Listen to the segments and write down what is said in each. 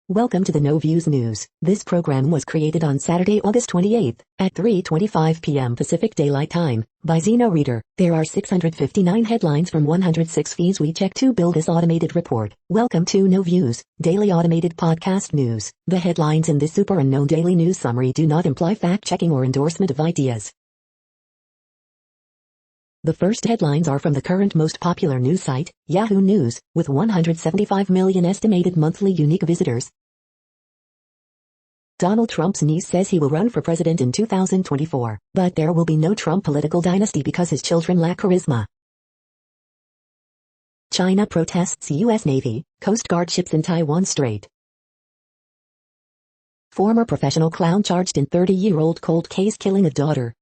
Welcome to the No Views News. This program was created on Saturday, August 28th at 3:25 p.m. Pacific Daylight Time by Zeno Reader. There are 659 headlines from 106 feeds we check to build this automated report. Welcome to No Views, daily automated podcast news. The headlines in this super unknown daily news summary do not imply fact-checking or endorsement of ideas. The first headlines are from the current most popular news site, Yahoo News, with 175 million estimated monthly unique visitors. Donald Trump's niece says he will run for president in 2024, but there will be no Trump political dynasty because his children lack charisma. China protests U.S. Navy, Coast Guard ships in Taiwan Strait. Former professional clown charged in 30-year-old cold case killing a daughter.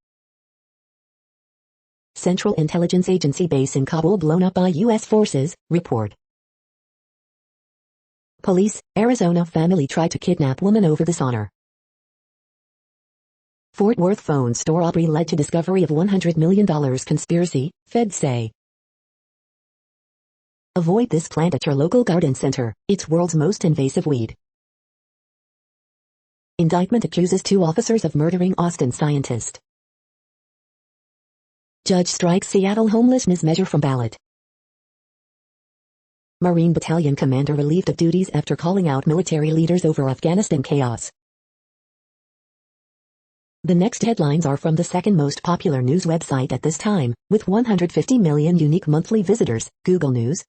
Central Intelligence Agency base in Kabul blown up by U.S. forces, report. Police, Arizona family tried to kidnap woman over dishonor. Fort Worth phone store robbery led to discovery of $100 million conspiracy, feds say. Avoid this plant at your local garden center, it's world's most invasive weed. Indictment accuses 2 officers of murdering Austin scientist. Judge strikes Seattle homelessness measure from ballot. Marine Battalion commander relieved of duties after calling out military leaders over Afghanistan chaos. The next headlines are from the second most popular news website at this time, with 150 million unique monthly visitors, Google News.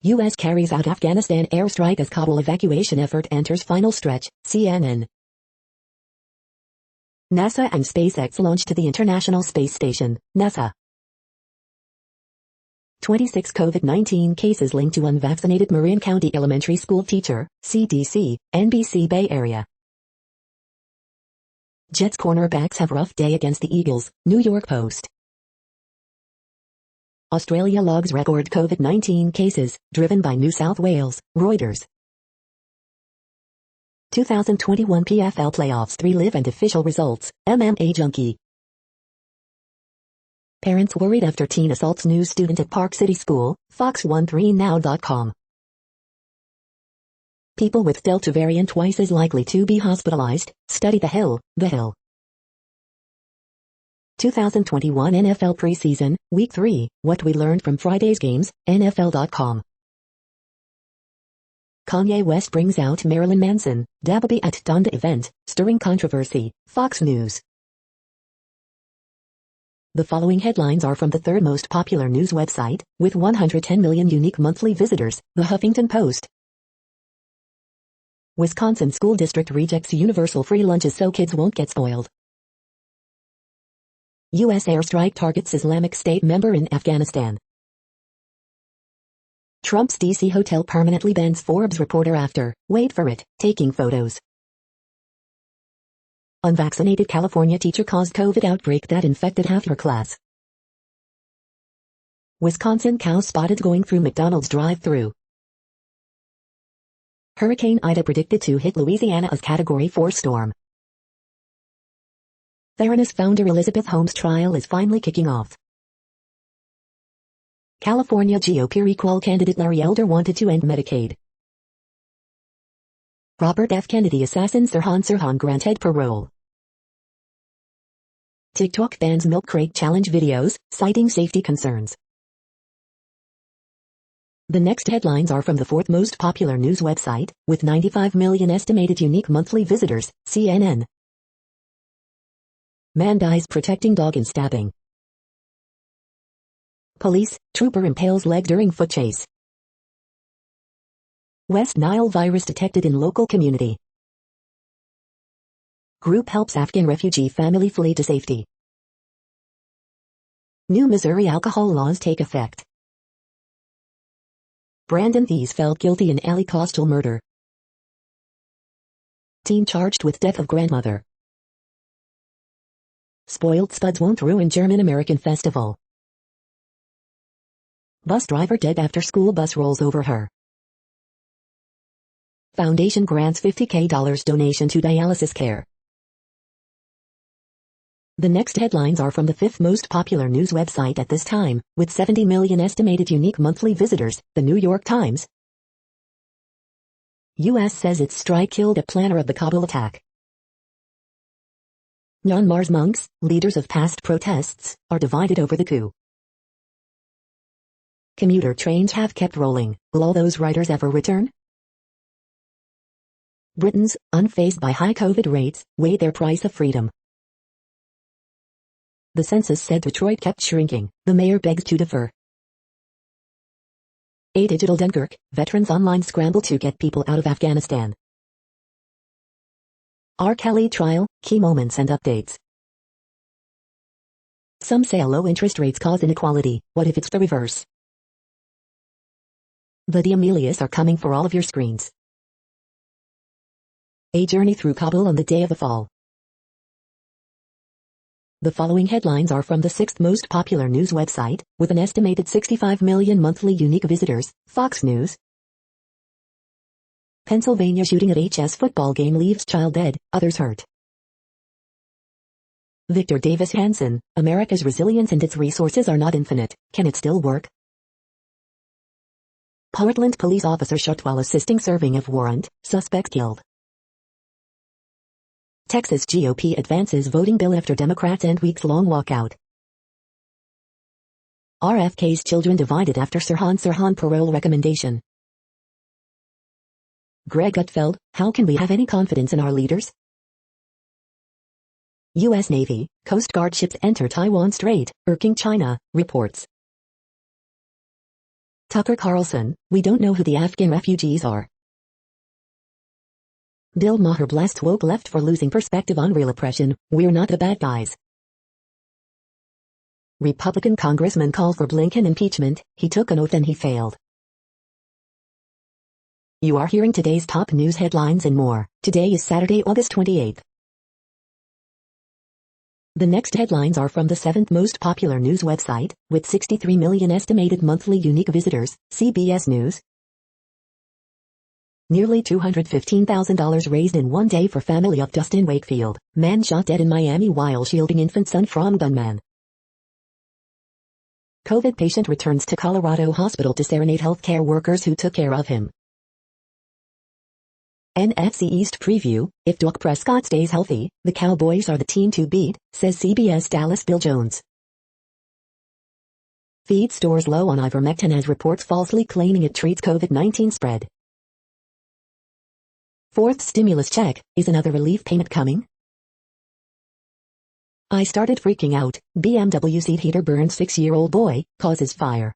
U.S. carries out Afghanistan airstrike as Kabul evacuation effort enters final stretch, CNN. NASA and SpaceX launch to the International Space Station, NASA. 26 COVID-19 cases linked to unvaccinated Marin County Elementary School teacher, CDC, NBC Bay Area. Jets cornerbacks have rough day against the Eagles, New York Post. Australia logs record COVID-19 cases, driven by New South Wales, Reuters. 2021 PFL Playoffs 3 live and official results, MMA Junkie. Parents worried after teen assaults new student at Park City School, Fox13now.com. People with Delta variant twice as likely to be hospitalized, study The Hill. 2021 NFL preseason, Week 3, what we learned from Friday's games, NFL.com. Kanye West brings out Marilyn Manson, Dabby at Donda event, stirring controversy, Fox News. The following headlines are from the third most popular news website, with 110 million unique monthly visitors, The Huffington Post. Wisconsin School District rejects universal free lunches so kids won't get spoiled. U.S. airstrike targets Islamic State member in Afghanistan. Trump's D.C. hotel permanently bans Forbes reporter after, wait for it, taking photos. Unvaccinated California teacher caused COVID outbreak that infected half her class. Wisconsin cow spotted going through McDonald's drive-thru. Hurricane Ida predicted to hit Louisiana as Category 4 storm. Theranos founder Elizabeth Holmes' trial is finally kicking off. California GOP recall candidate Larry Elder wanted to end Medicaid. Robert F. Kennedy assassin Sirhan granted parole. TikTok bans milk crate challenge videos, citing safety concerns. The next headlines are from the fourth most popular news website, with 95 million estimated unique monthly visitors, CNN. Man dies protecting dog in stabbing. Police, trooper impales leg during foot chase. West Nile virus detected in local community. Group helps Afghan refugee family flee to safety. New Missouri alcohol laws take effect. Brandon Thies felt guilty in Alley Coastal murder. Teen charged with death of grandmother. Spoiled spuds won't ruin German-American festival. Bus driver dead after school bus rolls over her. Foundation grants $50,000 donation to dialysis care. The next headlines are from the fifth most popular news website at this time, with 70 million estimated unique monthly visitors, The New York Times. U.S. says its strike killed a planner of the Kabul attack. Myanmar's monks, leaders of past protests, are divided over the coup. Commuter trains have kept rolling. Will all those riders ever return? Britons, unfazed by high COVID rates, weigh their price of freedom. The census said Detroit kept shrinking. The mayor begs to defer. A digital Dunkirk, veterans online scramble to get people out of Afghanistan. R. Kelly trial, key moments and updates. Some say low interest rates cause inequality. What if it's the reverse? The D'Amelias are coming for all of your screens. A journey through Kabul on the day of the fall. The following headlines are from the sixth most popular news website, with an estimated 65 million monthly unique visitors, Fox News. Pennsylvania shooting at HS football game leaves child dead, others hurt. Victor Davis Hanson, America's resilience and its resources are not infinite. Can it still work? Portland police officer shot while assisting serving of warrant, suspect killed. Texas GOP advances voting bill after Democrats end weeks-long walkout. RFK's children divided after Sirhan parole recommendation. Greg Gutfeld, how can we have any confidence in our leaders? U.S. Navy, Coast Guard ships enter Taiwan Strait, irking China, reports. Tucker Carlson, we don't know who the Afghan refugees are. Bill Maher blessed woke left for losing perspective on real oppression. We're not the bad guys. Republican congressman called for Blinken impeachment. He took an oath and he failed. You are hearing today's top news headlines and more. Today is Saturday, August 28th. The next headlines are from the seventh most popular news website, with 63 million estimated monthly unique visitors, CBS News. Nearly $215,000 raised in one day for family of Dustin Wakefield, man shot dead in Miami while shielding infant son from gunman. COVID patient returns to Colorado hospital to serenade healthcare workers who took care of him. NFC East preview, if Dak Prescott stays healthy, the Cowboys are the team to beat, says CBS Dallas Bill Jones. Feed stores low on ivermectin as reports falsely claiming it treats COVID-19 spread. Fourth stimulus check, is another relief payment coming? I started freaking out, BMW seat heater burns 6-year-old boy, causes fire.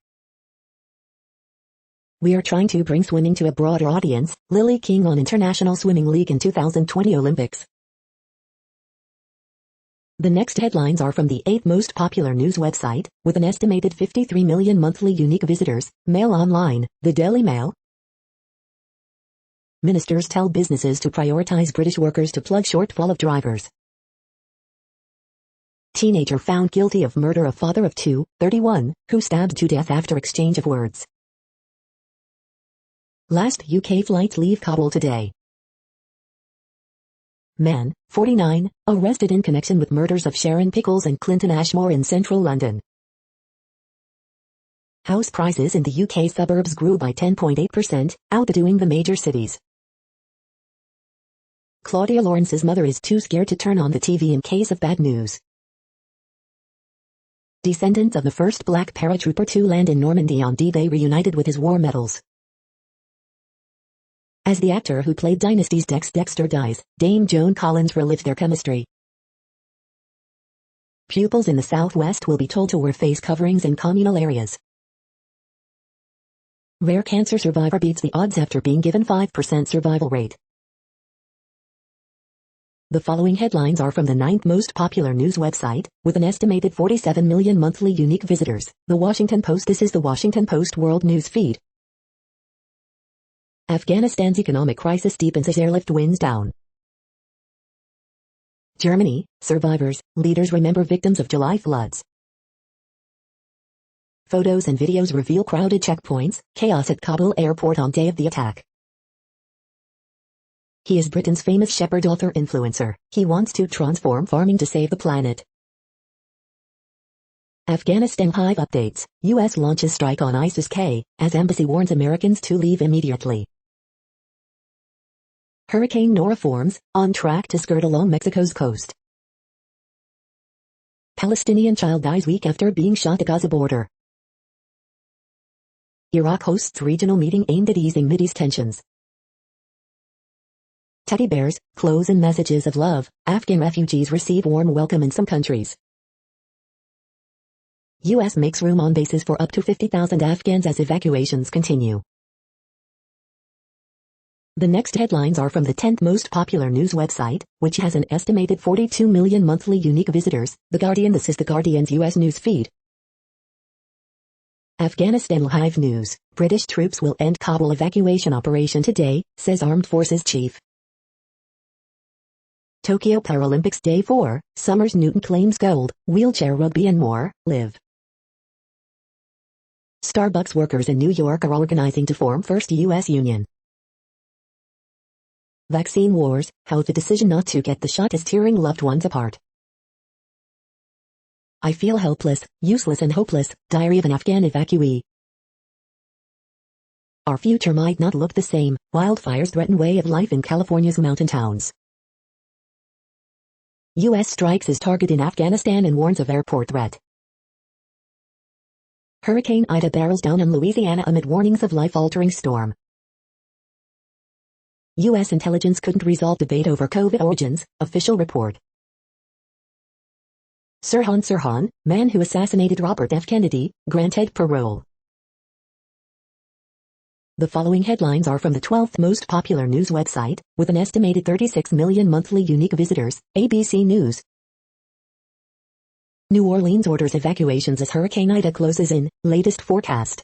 We are trying to bring swimming to a broader audience, Lily King on International Swimming League in 2020 Olympics. The next headlines are from the eighth most popular news website, with an estimated 53 million monthly unique visitors, Mail Online, the Daily Mail. Ministers tell businesses to prioritize British workers to plug shortfall of drivers. Teenager found guilty of murder of father of two, 31, who stabbed to death after exchange of words. Last UK flights leave Kabul today. Man, 49, arrested in connection with murders of Sharon Pickles and Clinton Ashmore in central London. House prices in the UK suburbs grew by 10.8%, outdoing the major cities. Claudia Lawrence's mother is too scared to turn on the TV in case of bad news. Descendants of the first black paratrooper to land in Normandy on D-Day reunited with his war medals. As the actor who played Dynasty's Dexter dies, Dame Joan Collins relives their chemistry. Pupils in the Southwest will be told to wear face coverings in communal areas. Rare cancer survivor beats the odds after being given 5% survival rate. The following headlines are from the ninth most popular news website, with an estimated 47 million monthly unique visitors, The Washington Post. This is The Washington Post World News Feed. Afghanistan's economic crisis deepens as airlift winds down. Germany, survivors, leaders remember victims of July floods. Photos and videos reveal crowded checkpoints, chaos at Kabul airport on day of the attack. He is Britain's famous shepherd author influencer. He wants to transform farming to save the planet. Afghanistan Hive updates. U.S. launches strike on ISIS-K, as embassy warns Americans to leave immediately. Hurricane Nora forms, on track to skirt along Mexico's coast. Palestinian child dies week after being shot at Gaza border. Iraq hosts regional meeting aimed at easing Mideast tensions. Teddy bears, clothes and messages of love. Afghan refugees receive warm welcome in some countries. U.S. makes room on bases for up to 50,000 Afghans as evacuations continue. The next headlines are from the 10th most popular news website, which has an estimated 42 million monthly unique visitors. The Guardian. This is the Guardian's U.S. news feed. Afghanistan Live News. British troops will end Kabul evacuation operation today, says Armed Forces Chief. Tokyo Paralympics Day 4, Summers Newton claims gold, wheelchair rugby and more, live. Starbucks workers in New York are organizing to form first U.S. union. Vaccine wars, how the decision not to get the shot is tearing loved ones apart. I feel helpless, useless and hopeless, diary of an Afghan evacuee. Our future might not look the same, wildfires threaten way of life in California's mountain towns. U.S. strikes its target in Afghanistan and warns of airport threat. Hurricane Ida barrels down on Louisiana amid warnings of life-altering storm. U.S. intelligence couldn't resolve debate over COVID origins, official report. Sirhan, man who assassinated Robert F. Kennedy, granted parole. The following headlines are from the 12th most popular news website, with an estimated 36 million monthly unique visitors, ABC News. New Orleans orders evacuations as Hurricane Ida closes in, latest forecast.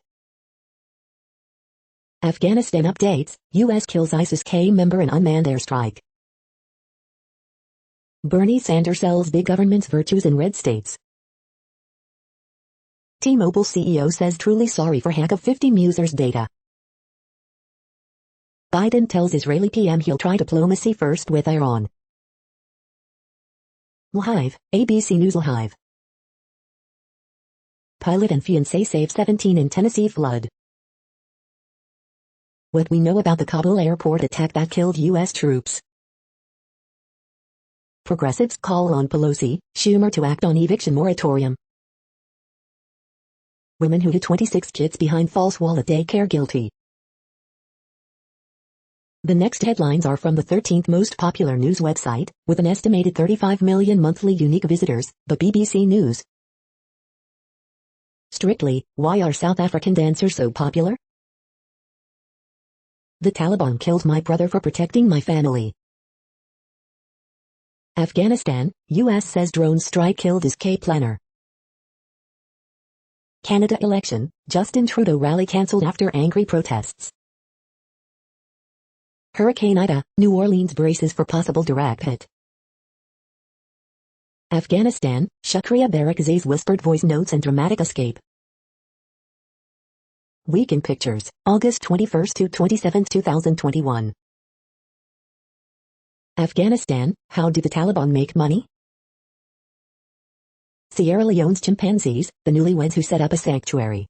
Afghanistan updates, U.S. kills ISIS-K member in unmanned airstrike. Bernie Sanders sells big government's virtues in red states. T-Mobile CEO says truly sorry for hack of 50 users' data. Biden tells Israeli PM he'll try diplomacy first with Iran. Live, ABC News Live. Pilot and fiancé save 17 in Tennessee flood. What we know about the Kabul airport attack that killed U.S. troops. Progressives call on Pelosi, Schumer to act on eviction moratorium. Women who hid 26 kids behind false wall at daycare guilty. The next headlines are from the 13th most popular news website, with an estimated 35 million monthly unique visitors, the BBC News. Strictly, why are South African dancers so popular? The Taliban killed my brother for protecting my family. Afghanistan, U.S. says drone strike killed his K-planner. Canada election, Justin Trudeau rally cancelled after angry protests. Hurricane Ida, New Orleans braces for possible direct hit. Afghanistan, Shukriya Barakzai's whispered voice notes and dramatic escape. Weekend pictures, August 21 to 27, 2021. Afghanistan, how do the Taliban make money? Sierra Leone's chimpanzees, the newlyweds who set up a sanctuary.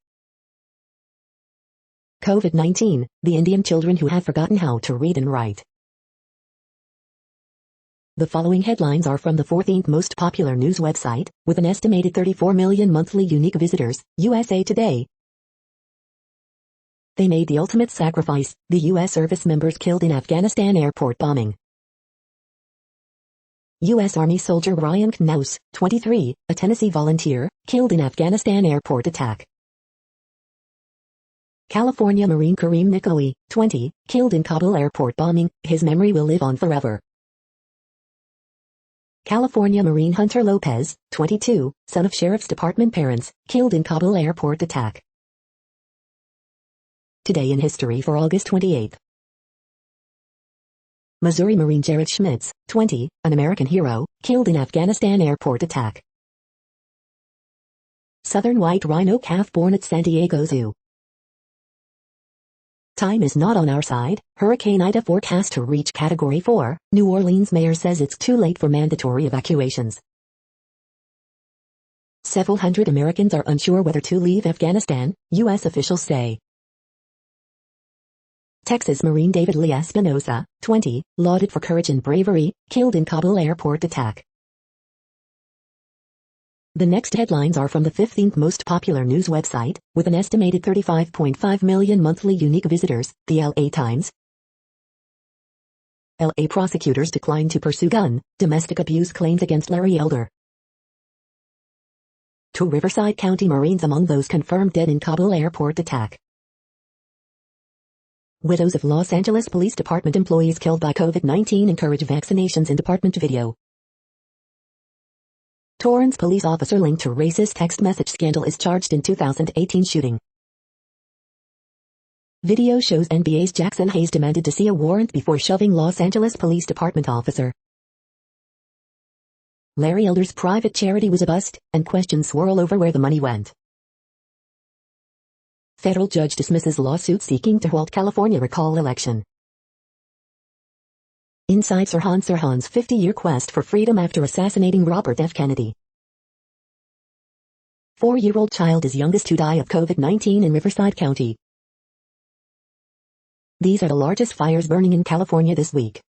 COVID-19, the Indian children who have forgotten how to read and write. The following headlines are from the 14th most popular news website, with an estimated 34 million monthly unique visitors, USA Today. They made the ultimate sacrifice, the U.S. service members killed in Afghanistan airport bombing. U.S. Army soldier Ryan Knauss, 23, a Tennessee volunteer, killed in Afghanistan airport attack. California Marine Kareem Nikoui, 20, killed in Kabul airport bombing, his memory will live on forever. California Marine Hunter Lopez, 22, son of Sheriff's Department parents, killed in Kabul airport attack. Today in history for August 28. Missouri Marine Jared Schmitz, 20, an American hero, killed in Afghanistan airport attack. Southern white rhino calf born at San Diego Zoo. Time is not on our side, Hurricane Ida forecast to reach Category 4, New Orleans mayor says it's too late for mandatory evacuations. Several hundred Americans are unsure whether to leave Afghanistan, U.S. officials say. Texas Marine David Lee Espinosa, 20, lauded for courage and bravery, killed in Kabul airport attack. The next headlines are from the 15th most popular news website, with an estimated 35.5 million monthly unique visitors, the LA Times. LA prosecutors decline to pursue domestic abuse claims against Larry Elder. 2 Riverside County Marines among those confirmed dead in Kabul airport attack. Widows of Los Angeles Police Department employees killed by COVID-19 encourage vaccinations in department video. Torrance police officer linked to racist text message scandal is charged in 2018 shooting. Video shows NBA's Jackson Hayes demanded to see a warrant before shoving Los Angeles Police Department officer. Larry Elder's private charity was a bust, and questions swirl over where the money went. Federal judge dismisses lawsuit seeking to halt California recall election. Inside Sirhan's 50-year quest for freedom after assassinating Robert F. Kennedy. 4-year-old child is youngest to die of COVID-19 in Riverside County. These are the largest fires burning in California this week.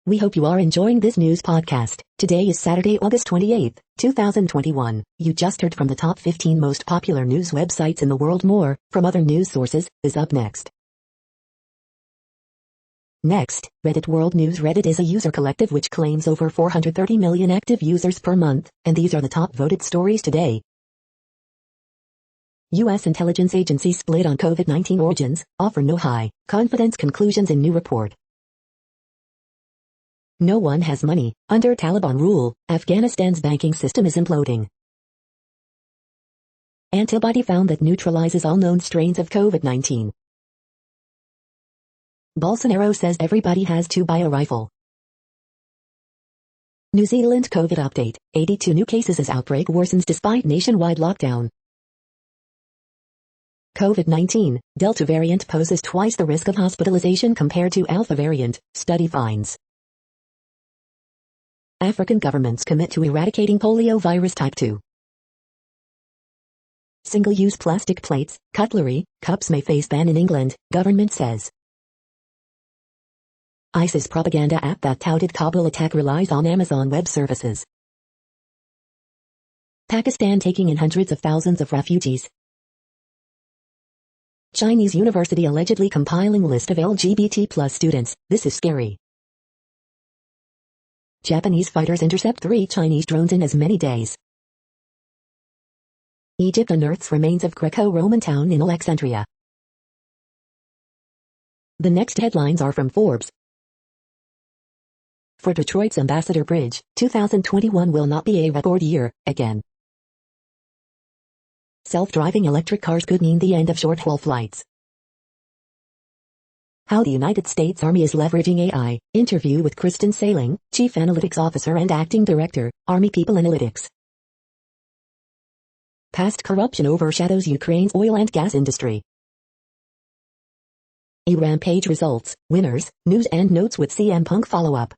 We hope you are enjoying this news podcast. Today is Saturday, August 28, 2021. You just heard from the top 15 most popular news websites in the world. More, from other news sources, is up next. Next, Reddit World News. Reddit is a user collective which claims over 430 million active users per month, and these are the top voted stories today. U.S. intelligence agencies split on COVID-19 origins, offer no high confidence conclusions in new report. No one has money. Under Taliban rule, Afghanistan's banking system is imploding. Antibody found that neutralizes all known strains of COVID-19. Bolsonaro says everybody has to buy a rifle. New Zealand COVID update. 82 new cases as outbreak worsens despite nationwide lockdown. COVID-19, Delta variant poses twice the risk of hospitalization compared to Alpha variant, study finds. African governments commit to eradicating polio virus type 2. Single-use plastic plates, cutlery, cups may face ban in England, government says. ISIS propaganda app that touted Kabul attack relies on Amazon Web Services. Pakistan taking in hundreds of thousands of refugees. Chinese university allegedly compiling list of LGBT+ students. This is scary. Japanese fighters intercept 3 Chinese drones in as many days. Egypt unearths remains of Greco-Roman town in Alexandria. The next headlines are from Forbes. For Detroit's Ambassador Bridge, 2021 will not be a record year, again. Self-driving electric cars could mean the end of short-haul flights. How the United States Army is leveraging AI. Interview with Kristen Sailing, Chief Analytics Officer and Acting Director, Army People Analytics. Past corruption overshadows Ukraine's oil and gas industry. A rampage results, winners, news and notes with CM Punk follow-up.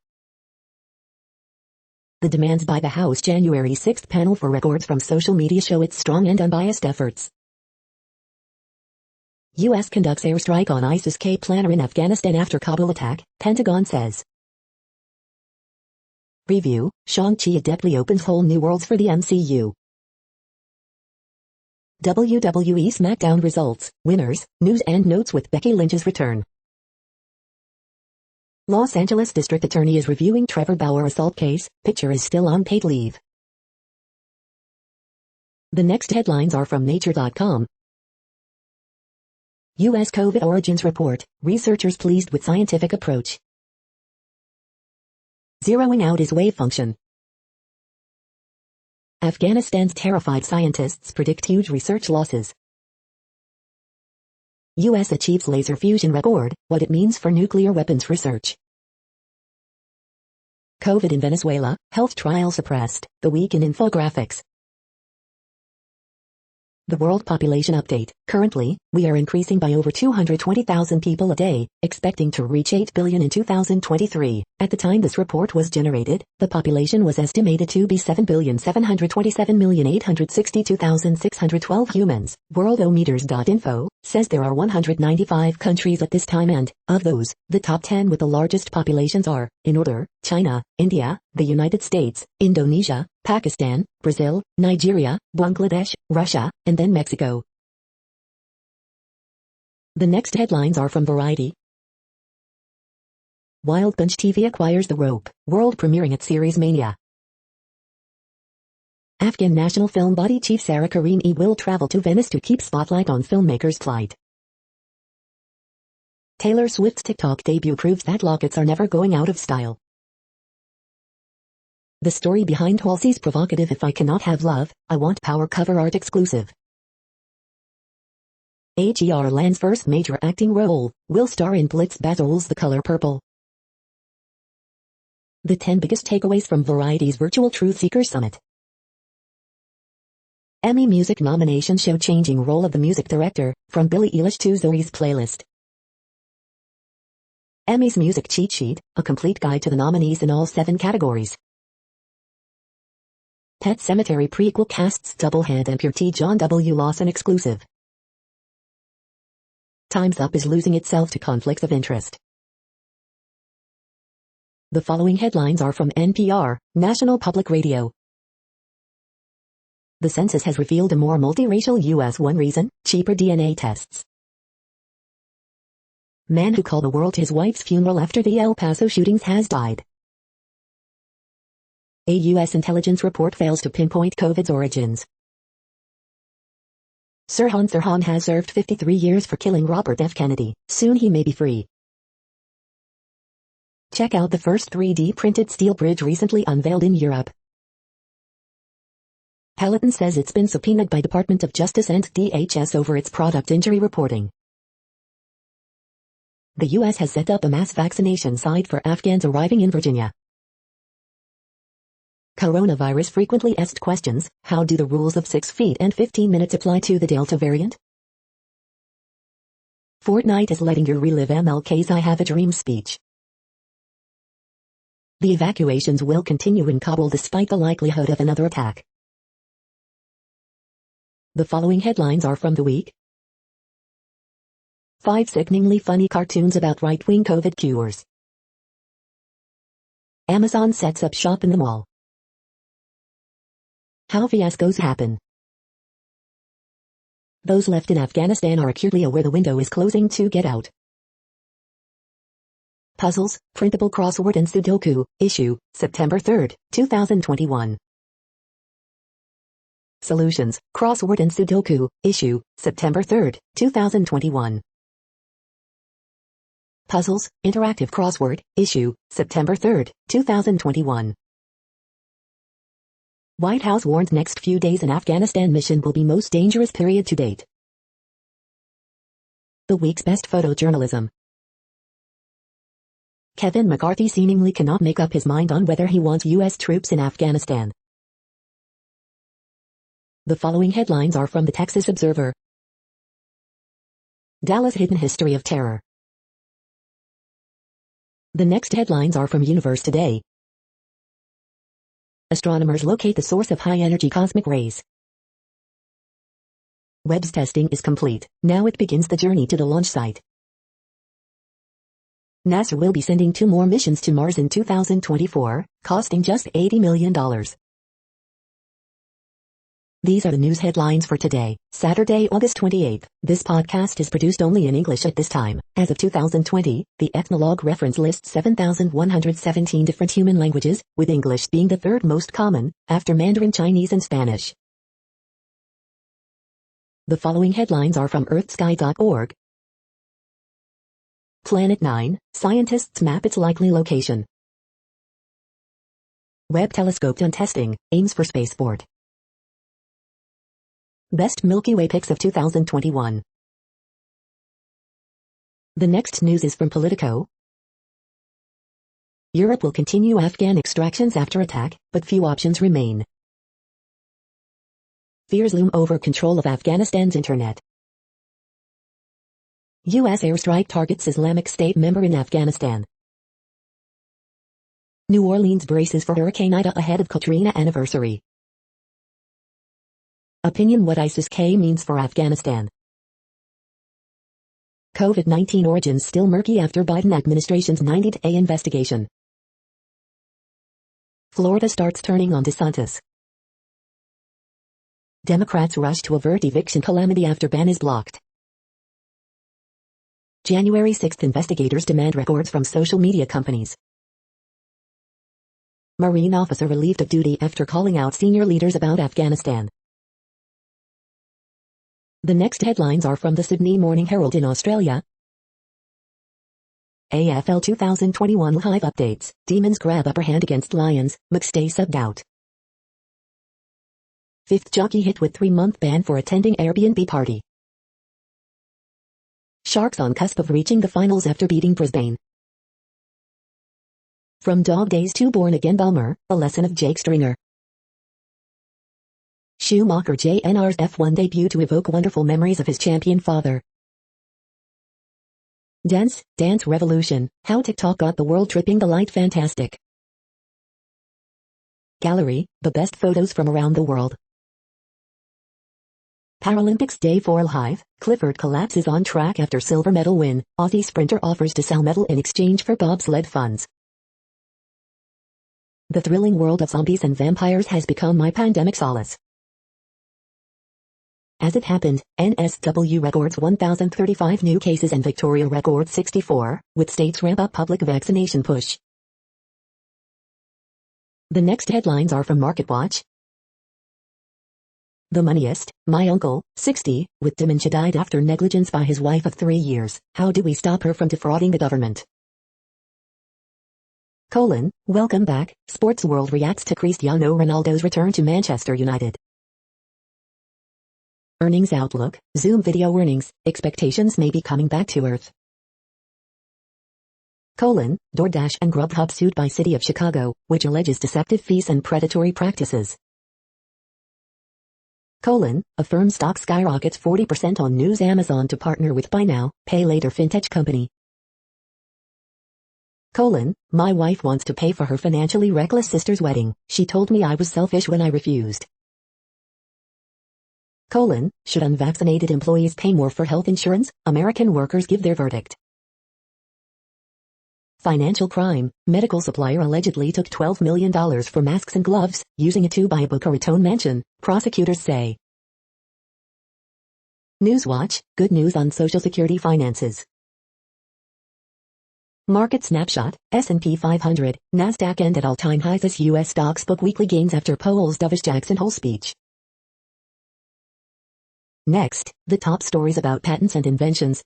The demands by the House January 6 panel for records from social media show its strong and unbiased efforts. U.S. conducts airstrike on ISIS-K planner in Afghanistan after Kabul attack, Pentagon says. Preview, Shang-Chi adeptly opens whole new worlds for the MCU. WWE SmackDown results, winners, news and notes with Becky Lynch's return. Los Angeles District Attorney is reviewing Trevor Bauer assault case, picture is still on paid leave. The next headlines are from Nature.com. U.S. COVID origins report, researchers pleased with scientific approach. Zeroing out is wave function. Afghanistan's terrified scientists predict huge research losses. U.S. achieves laser fusion record, what it means for nuclear weapons research. COVID in Venezuela, health trial suppressed, the week in infographics. The World Population Update. Currently, we are increasing by over 220,000 people a day, expecting to reach 8 billion in 2023. At the time this report was generated, the population was estimated to be 7,727,862,612 humans. Worldometers.info says there are 195 countries at this time and, of those, the top 10 with the largest populations are, in order, China, India, the United States, Indonesia, Pakistan, Brazil, Nigeria, Bangladesh, Russia, and then Mexico. The next headlines are from Variety. Wild Bunch TV acquires The Rope, world premiering at Series Mania. Afghan National Film Body Chief Sarah Karimi will travel to Venice to keep spotlight on filmmakers' plight. Taylor Swift's TikTok debut proves that lockets are never going out of style. The story behind Halsey's provocative "If I Cannot Have Love, I Want Power" cover art exclusive. Her lands first major acting role, will star in Blitz Basol's The Color Purple. The 10 biggest takeaways from Variety's Virtual Truth Seekers Summit. Emmy Music nomination show changing role of the music director, from Billie Eilish to Zoe's playlist. Emmy's Music Cheat Sheet, a complete guide to the nominees in all 7 categories. Pet Sematary prequel casts double-head amputee John W. Lawson exclusive. Time's Up is losing itself to conflicts of interest. The following headlines are from NPR, National Public Radio. The census has revealed a more multiracial U.S. One reason: cheaper DNA tests. Man who called the world his wife's funeral after the El Paso shootings has died. A U.S. intelligence report fails to pinpoint COVID's origins. Sirhan has served 53 years for killing Robert F. Kennedy. Soon he may be free. Check out the first 3D printed steel bridge recently unveiled in Europe. Peloton says it's been subpoenaed by Department of Justice and DHS over its product injury reporting. The U.S. has set up a mass vaccination site for Afghans arriving in Virginia. Coronavirus frequently asked questions: how do the rules of 6 feet and 15 minutes apply to the Delta variant? Fortnite is letting you relive MLK's "I Have a Dream" speech. The evacuations will continue in Kabul despite the likelihood of another attack. The following headlines are from The Week. 5 sickeningly funny cartoons about right-wing COVID cures. Amazon sets up shop in the mall. How fiascos happen. Those left in Afghanistan are acutely aware the window is closing to get out. Puzzles, printable crossword and Sudoku, issue, September 3, 2021. Solutions, crossword and Sudoku, issue, September 3, 2021. Puzzles, interactive crossword, issue, September 3, 2021. White House warns next few days in Afghanistan mission will be most dangerous period to date. The week's best photojournalism. Kevin McCarthy seemingly cannot make up his mind on whether he wants U.S. troops in Afghanistan. The following headlines are from the Texas Observer. Dallas hidden history of terror. The next headlines are from Universe Today. Astronomers locate the source of high-energy cosmic rays. Webb's testing is complete. Now it begins the journey to the launch site. NASA will be sending 2 more missions to Mars in 2024, costing just $80 million. These are the news headlines for today, Saturday, August 28. This podcast is produced only in English at this time. As of 2020, the Ethnologue reference lists 7,117 different human languages, with English being the 3rd most common, after Mandarin Chinese and Spanish. The following headlines are from earthsky.org. Planet 9, scientists map its likely location. Webb telescope done testing, aims for spaceport. Best Milky Way picks of 2021. The next news is from Politico. Europe will continue Afghan extractions after attack, but few options remain. Fears loom over control of Afghanistan's internet. U.S. airstrike targets Islamic State member in Afghanistan. New Orleans braces for Hurricane Ida ahead of Katrina anniversary. Opinion: what ISIS-K means for Afghanistan. COVID-19 origins still murky after Biden administration's 90-day investigation. Florida starts turning on DeSantis. Democrats rush to avert eviction calamity after ban is blocked. January 6th, investigators demand records from social media companies. Marine officer relieved of duty after calling out senior leaders about Afghanistan. The next headlines are from the Sydney Morning Herald in Australia. AFL 2021 Hive updates. Demons grab upper hand against Lions. McStay subbed out. Fifth jockey hit with 3-month ban for attending Airbnb party. Sharks on cusp of reaching the finals after beating Brisbane. From Dog Days to Born Again Bummer, a lesson of Jake Stringer. Schumacher Jr.'s F1 debut to evoke wonderful memories of his champion father. Dance Revolution, how TikTok got the world tripping the light fantastic. Gallery, the best photos from around the world. Paralympics Day 4 Hive, Clifford collapses on track after silver medal win. Aussie sprinter offers to sell medal in exchange for bobsled funds. The thrilling world of zombies and vampires has become my pandemic solace. As it happened, NSW records 1,035 new cases and Victoria records 64, with states ramp up public vaccination push. The next headlines are from MarketWatch. The Moneyest, my uncle, 60, with dementia died after negligence by his wife of 3 years. How do we stop her from defrauding the government? Welcome back. Sports World reacts to Cristiano Ronaldo's return to Manchester United. Earnings outlook, Zoom video earnings, expectations may be coming back to earth. DoorDash and Grubhub sued by City of Chicago, which alleges deceptive fees and predatory practices. Affirm stock skyrockets 40% on news. Amazon to partner with Buy Now, Pay Later fintech company. My wife wants to pay for her financially reckless sister's wedding. She told me I was selfish when I refused. Should unvaccinated employees pay more for health insurance? American workers give their verdict. Financial crime, medical supplier allegedly took $12 million for masks and gloves, using it to buy a Boca Raton mansion, prosecutors say. Newswatch, good news on Social Security finances. Market snapshot, S&P 500, NASDAQ end at all-time highs as U.S. stocks book weekly gains after Powell's dovish-Jackson Hole speech. Next, the top stories about patents and inventions.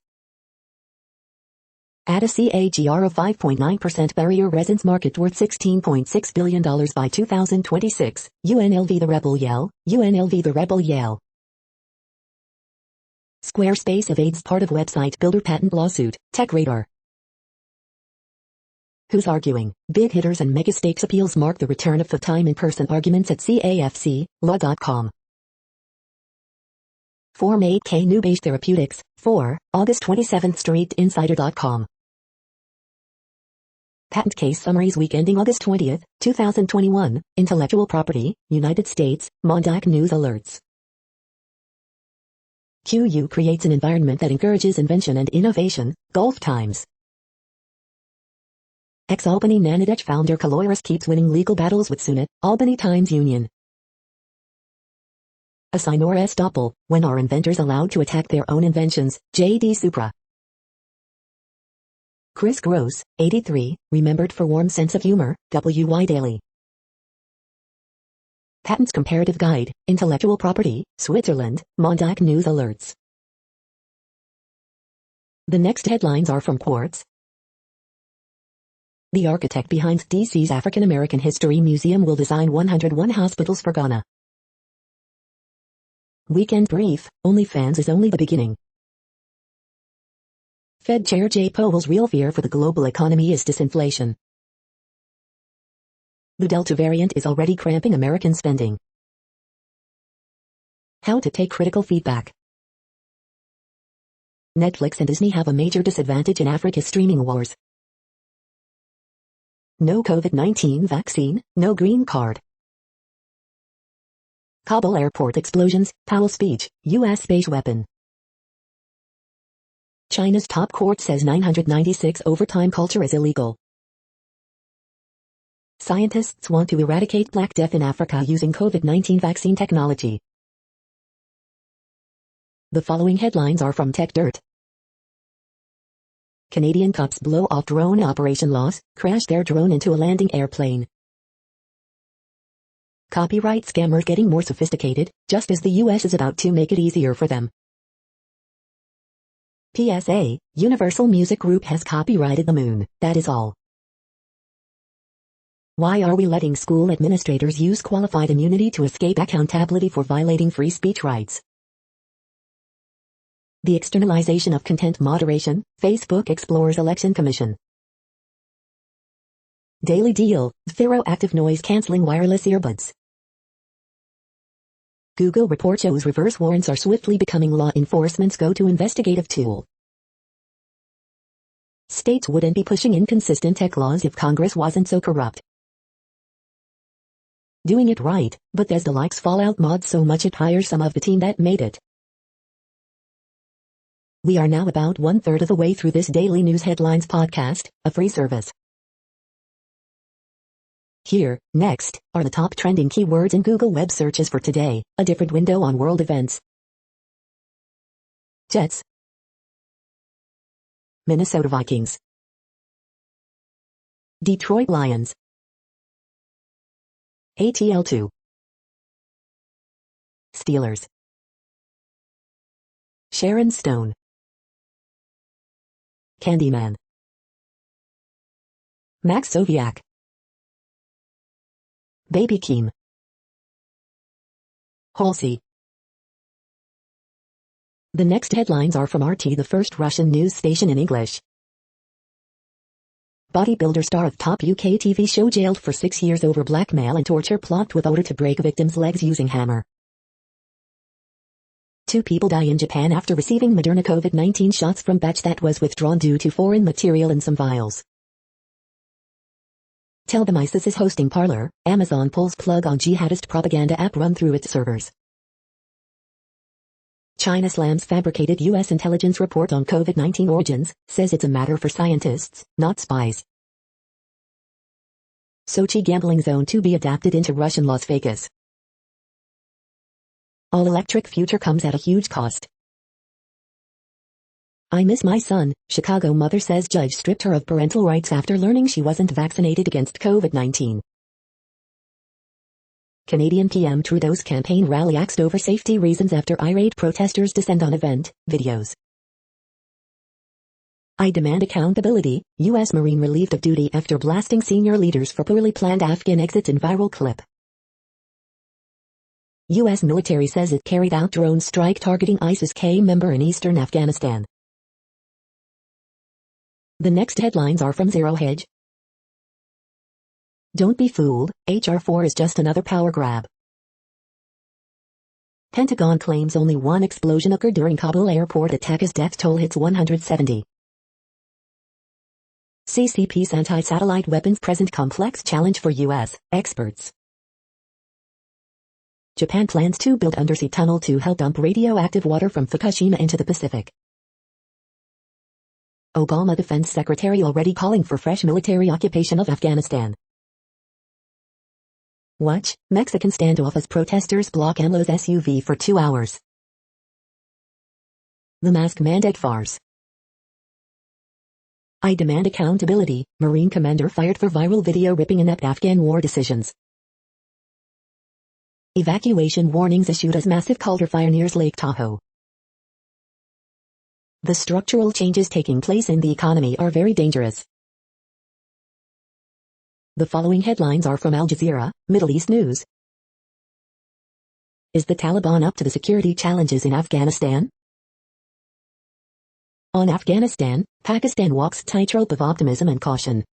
At a CAGR of 5.9%, barrier resins market worth $16.6 billion by 2026, UNLV the rebel yell, UNLV the rebel yell. Squarespace evades part of website builder patent lawsuit, TechRadar. Who's arguing? Big hitters and mega stakes appeals mark the return of full-time in-person arguments at CAFC, law.com. Form 8K New Beige Therapeutics, 4, August 27th Street Insider.com. Patent case summaries week ending August 20th, 2021, Intellectual Property, United States, Mondac News alerts. QU creates an environment that encourages invention and innovation, Gulf Times. Ex-Albany Nanodech founder Kaloiris keeps winning legal battles with Sunit, Albany Times Union. Assign or estoppel, when are inventors allowed to attack their own inventions, J.D. Supra. Chris Gross, 83, remembered for warm sense of humor, WY Daily. Patents Comparative Guide, Intellectual Property, Switzerland, Mondac News alerts. The next headlines are from Quartz. The architect behind DC's African American History Museum will design 101 hospitals for Ghana. Weekend Brief, OnlyFans is only the beginning. Fed Chair Jay Powell's real fear for the global economy is disinflation. The Delta variant is already cramping American spending. How to take critical feedback. Netflix and Disney have a major disadvantage in Africa's streaming wars. No COVID-19 vaccine, no green card. Kabul airport explosions, Powell speech, U.S. space weapon. China's top court says 996 overtime culture is illegal. Scientists want to eradicate Black Death in Africa using COVID-19 vaccine technology. The following headlines are from TechDirt. Canadian cops blow off drone operation loss, crash their drone into a landing airplane. Copyright scammers getting more sophisticated, just as the US is about to make it easier for them. PSA, Universal Music Group has copyrighted the moon, that is all. Why are we letting school administrators use qualified immunity to escape accountability for violating free speech rights? The externalization of content moderation, Facebook explores Election Commission. Daily Deal, Zero active noise cancelling wireless earbuds. Google report shows reverse warrants are swiftly becoming law enforcement's go-to investigative tool. States wouldn't be pushing inconsistent tech laws if Congress wasn't so corrupt. Doing it right, but Bethesda likes Fallout mods so much it hires some of the team that made it. We are now about 1/3 of the way through this daily news headlines podcast, a free service. Here, next, are the top trending keywords in Google web searches for today, a different window on world events. Jets. Minnesota Vikings. Detroit Lions. ATL2. Steelers. Sharon Stone. Candyman. Max Soviak. Baby Keem. Halsey. The next headlines are from RT, the first Russian news station in English. Bodybuilder star of top UK TV show jailed for 6 years over blackmail and torture plot with order to break victim's legs using hammer. 2 people die in Japan after receiving Moderna COVID-19 shots from batch that was withdrawn due to foreign material in some vials. Tell them ISIS is hosting Parler, Amazon pulls plug on jihadist propaganda app run through its servers. China slams fabricated U.S. intelligence report on COVID-19 origins, says it's a matter for scientists, not spies. Sochi gambling zone to be adapted into Russian Las Vegas. All-electric future comes at a huge cost. I miss my son, Chicago mother says judge stripped her of parental rights after learning she wasn't vaccinated against COVID-19. Canadian PM Trudeau's campaign rally axed over safety reasons after irate protesters descend on event videos. I demand accountability, U.S. Marine relieved of duty after blasting senior leaders for poorly planned Afghan exits in viral clip. U.S. military says it carried out drone strike targeting ISIS-K member in eastern Afghanistan. The next headlines are from Zero Hedge. Don't be fooled, HR 4 is just another power grab. Pentagon claims only one explosion occurred during Kabul airport attack as death toll hits 170. CCP's anti-satellite weapons present complex challenge for U.S. experts. Japan plans to build undersea tunnel to help dump radioactive water from Fukushima into the Pacific. Obama Defense Secretary already calling for fresh military occupation of Afghanistan. Watch, Mexican standoff as protesters block AMLO's SUV for 2 hours. The mask mandate farce. I demand accountability, Marine commander fired for viral video ripping inept Afghan war decisions. Evacuation warnings issued as massive caldera fire nears Lake Tahoe. The structural changes taking place in the economy are very dangerous. The following headlines are from Al Jazeera, Middle East News. Is the Taliban up to the security challenges in Afghanistan? On Afghanistan, Pakistan walks tightrope of optimism and caution.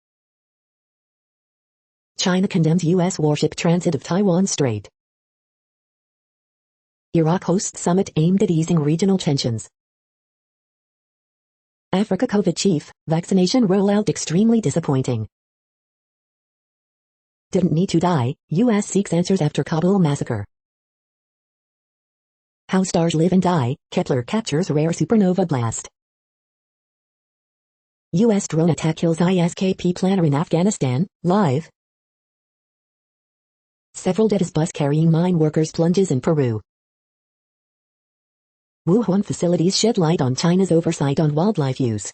China condemns U.S. warship transit of Taiwan Strait. Iraq hosts summit aimed at easing regional tensions. Africa COVID chief, vaccination rollout extremely disappointing. Didn't need to die, U.S. seeks answers after Kabul massacre. How stars live and die, Kepler captures rare supernova blast. U.S. drone attack kills ISKP planner in Afghanistan, live. Several dead as bus carrying mine workers plunges in Peru. Wuhan facilities shed light on China's oversight on wildlife use.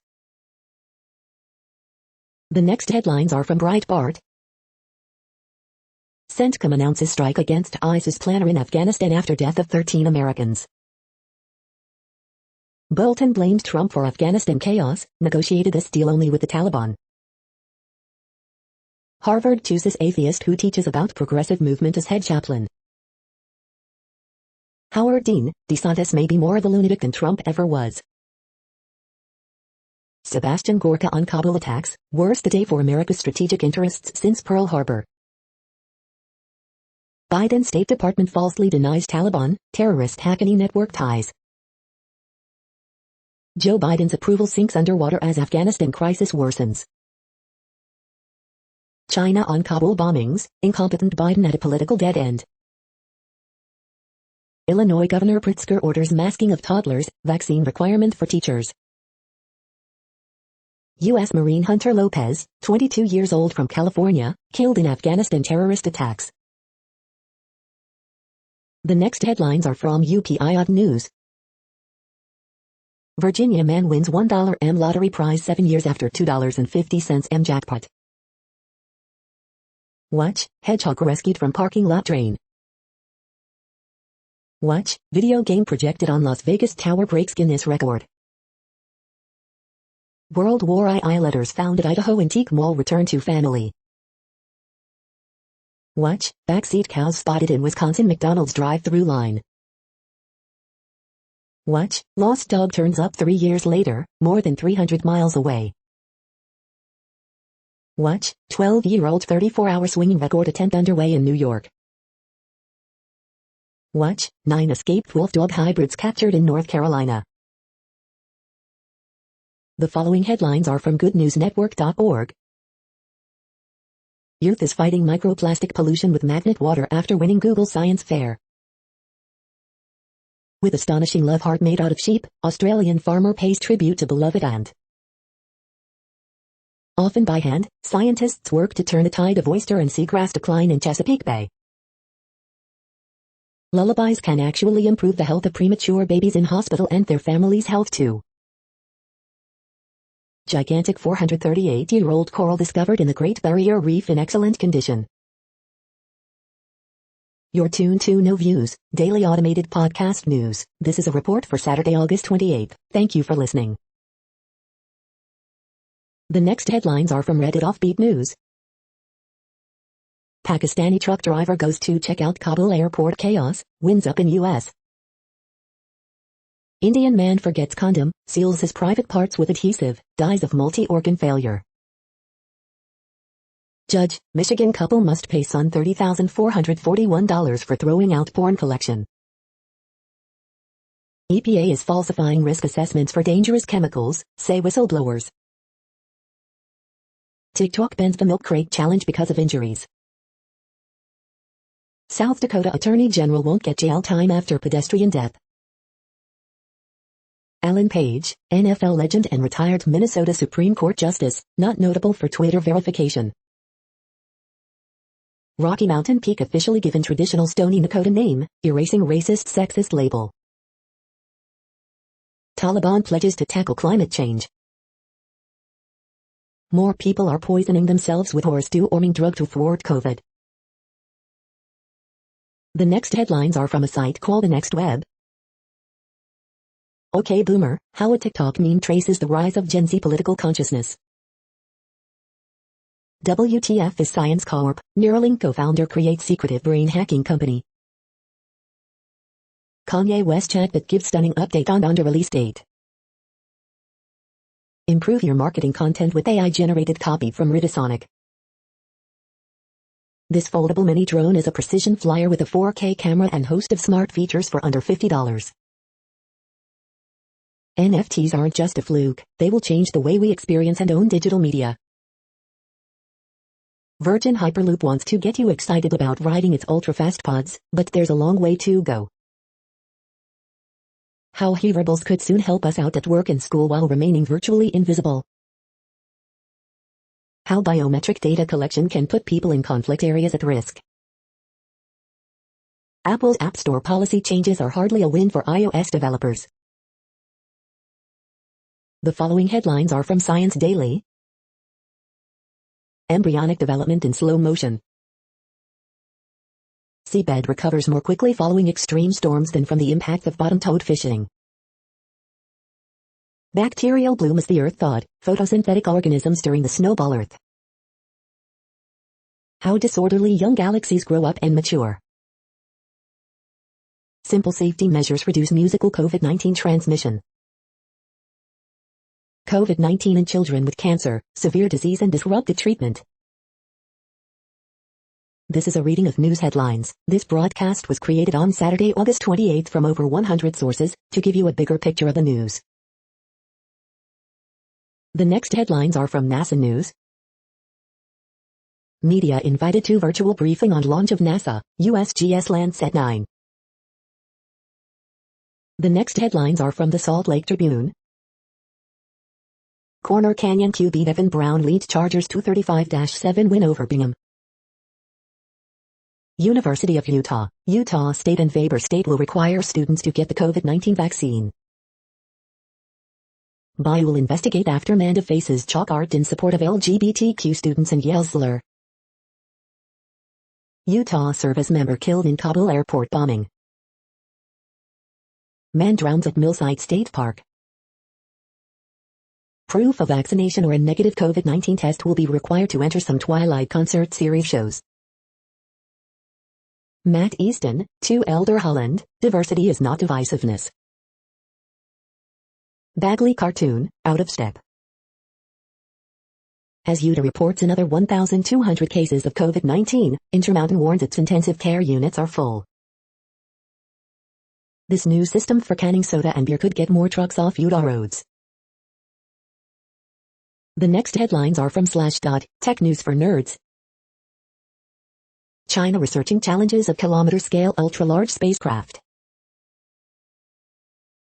The next headlines are from Breitbart. CENTCOM announces strike against ISIS planner in Afghanistan after death of 13 Americans. Bolton blamed Trump for Afghanistan chaos, negotiated this deal only with the Taliban. Harvard chooses atheist who teaches about progressive movement as head chaplain. Howard Dean, DeSantis may be more of a lunatic than Trump ever was. Sebastian Gorka on Kabul attacks, worst day for America's strategic interests since Pearl Harbor. Biden State Department falsely denies Taliban, terrorist Haqqani network ties. Joe Biden's approval sinks underwater as Afghanistan crisis worsens. China on Kabul bombings, incompetent Biden at a political dead end. Illinois Governor Pritzker orders masking of toddlers, vaccine requirement for teachers. U.S. Marine Hunter Lopez, 22 years old from California, killed in Afghanistan terrorist attacks. The next headlines are from UPI News. Virginia man wins $1 M lottery prize 7 years after $2.50 M jackpot. Watch, hedgehog rescued from parking lot drain. Watch, video game projected on Las Vegas tower breaks Guinness record. World War II letters found at Idaho antique mall return to family. Watch, backseat cows spotted in Wisconsin McDonald's drive-thru line. Watch, lost dog turns up 3 years later, more than 300 miles away. Watch, 12-year-old 34-hour swinging record attempt underway in New York. Watch, 9 escaped wolf-dog hybrids captured in North Carolina. The following headlines are from goodnewsnetwork.org. Youth is fighting microplastic pollution with magnet water after winning Google Science Fair. With astonishing love heart made out of sheep, Australian farmer pays tribute to beloved ant. Often by hand, scientists work to turn the tide of oyster and seagrass decline in Chesapeake Bay. Lullabies can actually improve the health of premature babies in hospital and their families' health too. Gigantic 438-year-old coral discovered in the Great Barrier Reef in excellent condition. You're tuned to No Views, daily automated podcast news. This is a report for Saturday, August 28. Thank you for listening. The next headlines are from Reddit Offbeat News. Pakistani truck driver goes to check out Kabul airport chaos, winds up in U.S. Indian man forgets condom, seals his private parts with adhesive, dies of multi-organ failure. Judge, Michigan couple must pay son $30,441 for throwing out porn collection. EPA is falsifying risk assessments for dangerous chemicals, say whistleblowers. TikTok bans the milk crate challenge because of injuries. South Dakota Attorney General won't get jail time after pedestrian death. Alan Page, NFL legend and retired Minnesota Supreme Court Justice, not notable for Twitter verification. Rocky Mountain Peak officially given traditional Stony Nakota name, erasing racist sexist label. Taliban pledges to tackle climate change. More people are poisoning themselves with horse deworming drug to thwart COVID. The next headlines are from a site called The Next Web. Okay Boomer, how a TikTok meme traces the rise of Gen Z political consciousness. WTF is Science Corp, Neuralink co-founder creates secretive brain hacking company. Kanye West chatbot gives stunning update on under release date. Improve your marketing content with AI-generated copy from Ridisonic. This foldable mini drone is a precision flyer with a 4K camera and host of smart features for under $50. NFTs aren't just a fluke, they will change the way we experience and own digital media. Virgin Hyperloop wants to get you excited about riding its ultra-fast pods, but there's a long way to go. How hearables could soon help us out at work and school while remaining virtually invisible. How biometric data collection can put people in conflict areas at risk. Apple's App Store policy changes are hardly a win for iOS developers. The following headlines are from Science Daily. Embryonic development in slow motion. Seabed recovers more quickly following extreme storms than from the impacts of bottom-towed fishing. Bacterial bloom as the Earth thawed, photosynthetic organisms during the snowball Earth. How disorderly young galaxies grow up and mature. Simple safety measures reduce musical COVID-19 transmission. COVID-19 in children with cancer, severe disease and disrupted treatment. This is a reading of news headlines. This broadcast was created on Saturday, August 28th from over 100 sources, to give you a bigger picture of the news. The next headlines are from NASA News. Media invited to virtual briefing on launch of NASA, USGS Landsat 9. The next headlines are from the Salt Lake Tribune. Corner Canyon QB Devin Brown leads Chargers 235-7 win over Bingham. University of Utah, Utah State and Weber State will require students to get the COVID-19 vaccine. Bayou will investigate after Manda faces chalk art in support of LGBTQ students and yells slur. Utah service member killed in Kabul airport bombing. Man drowns at Millside State Park. Proof of vaccination or a negative COVID-19 test will be required to enter some Twilight concert series shows. Matt Easton, to Elder Holland, diversity is not divisiveness. Bagley cartoon, out of step. As UTA reports another 1,200 cases of COVID-19, Intermountain warns its intensive care units are full. This new system for canning soda and beer could get more trucks off Utah roads. The next headlines are from Slashdot, Tech News for Nerds. China researching challenges of kilometer-scale ultra-large spacecraft.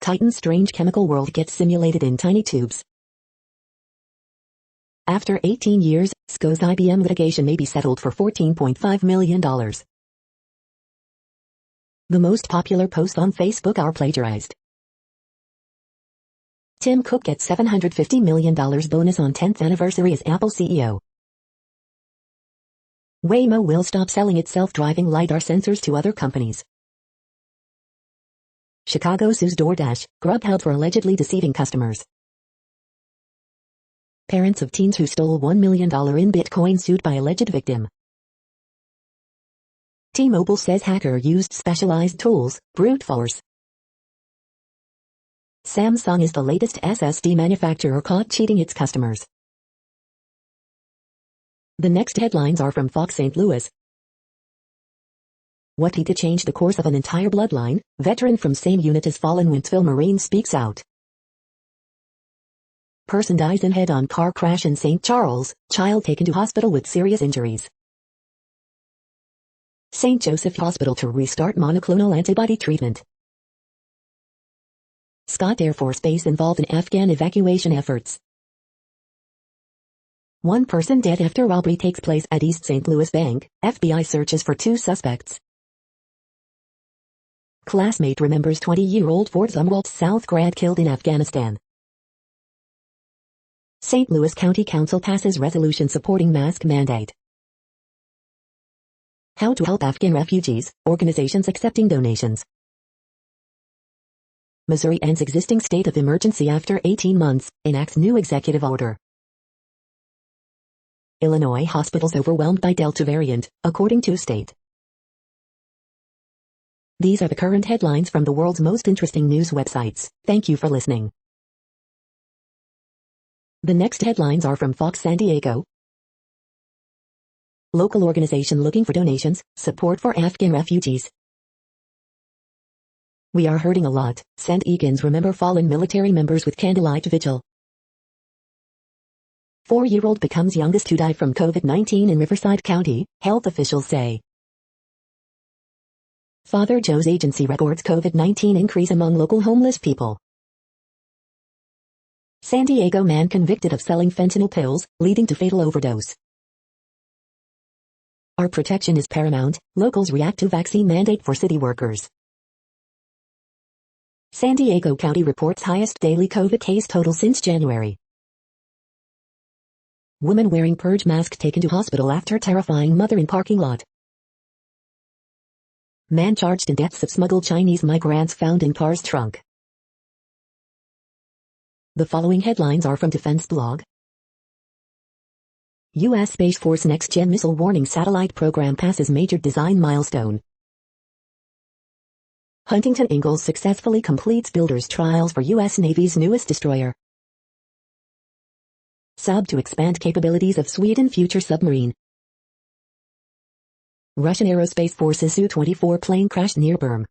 Titan's strange chemical world gets simulated in tiny tubes. After 18 years, SCO's IBM litigation may be settled for $14.5 million. The most popular posts on Facebook are plagiarized. Tim Cook gets $750 million bonus on 10th anniversary as Apple CEO. Waymo will stop selling its self-driving LiDAR sensors to other companies. Chicago sues DoorDash, Grubhub for allegedly deceiving customers. Parents of teens who stole $1 million in Bitcoin sued by alleged victim. T-Mobile says hacker used specialized tools, brute force. Samsung is the latest SSD manufacturer caught cheating its customers. The next headlines are from Fox St. Louis. What he to change the course of an entire bloodline, veteran from same unit as fallen Wentzville Marine speaks out. Person dies in head-on car crash in St. Charles, child taken to hospital with serious injuries. St. Joseph Hospital to restart monoclonal antibody treatment. Scott Air Force Base involved in Afghan evacuation efforts. One person dead after robbery takes place at East St. Louis Bank, FBI searches for 2 suspects. Classmate remembers 20-year-old Fort Zumwalt South grad killed in Afghanistan. St. Louis County Council passes resolution supporting mask mandate. How to help Afghan refugees, organizations accepting donations. Missouri ends existing state of emergency after 18 months, enacts new executive order. Illinois hospitals overwhelmed by Delta variant, according to state. These are the current headlines from the world's most interesting news websites. Thank you for listening. The next headlines are from Fox San Diego. local organization looking for donations, support for Afghan refugees. We are hurting a lot. St. Egan's remember fallen military members with candlelight vigil. 4-year-old becomes youngest to die from COVID-19 in Riverside County, health officials say. Father Joe's agency records COVID-19 increase among local homeless people. San Diego man convicted of selling fentanyl pills, leading to fatal overdose. Our protection is paramount, locals react to vaccine mandate for city workers. San Diego County reports highest daily COVID case total since January. Woman wearing purge mask taken to hospital after terrifying mother in parking lot. Man charged in deaths of smuggled Chinese migrants found in car's trunk. The following headlines are from Defense Blog. U.S. Space Force Next-Gen Missile Warning Satellite Program passes major design milestone. Huntington Ingalls successfully completes builder's trials for U.S. Navy's newest destroyer. Saab to expand capabilities of Sweden future submarine. Russian Aerospace Forces Su-24 plane crashed near Burma.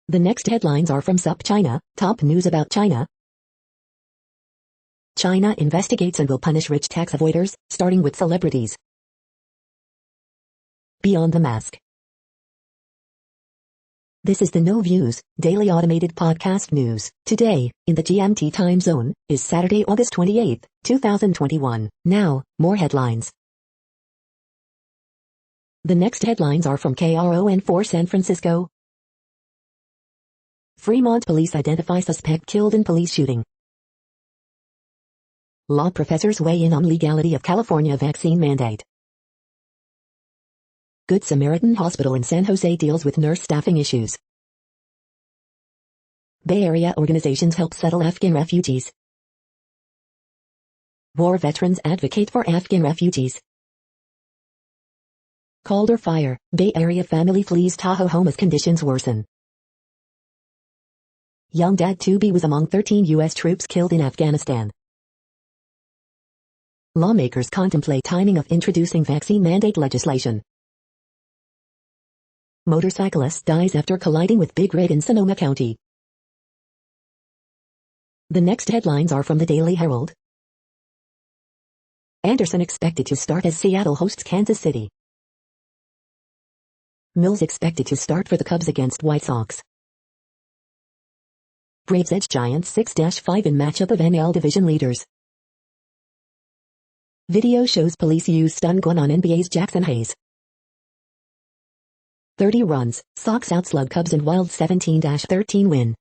The next headlines are from SupChina, top news about China. China investigates and will punish rich tax avoiders, starting with celebrities. Beyond the mask. This is the No Views, daily automated podcast news. Today, in the GMT time zone, is Saturday, August 28, 2021. Now, more headlines. The next headlines are from KRON4 San Francisco. Fremont police identify suspect killed in police shooting. Law professors weigh in on legality of California vaccine mandate. Good Samaritan Hospital in San Jose deals with nurse staffing issues. Bay Area organizations help settle Afghan refugees. War veterans advocate for Afghan refugees. Calder fire, Bay Area family flees Tahoe home as conditions worsen. Young dad to be was among 13 U.S. troops killed in Afghanistan. Lawmakers contemplate timing of introducing vaccine mandate legislation. Motorcyclist dies after colliding with big rig in Sonoma County. The next headlines are from the Daily Herald. Anderson expected to start as Seattle hosts Kansas City. Mills expected to start for the Cubs against White Sox. Braves edge Giants 6-5 in matchup of NL division leaders. Video shows police use stun gun on NBA's Jackson Hayes. 30 runs, Sox outslug Cubs in wild 17-13 win.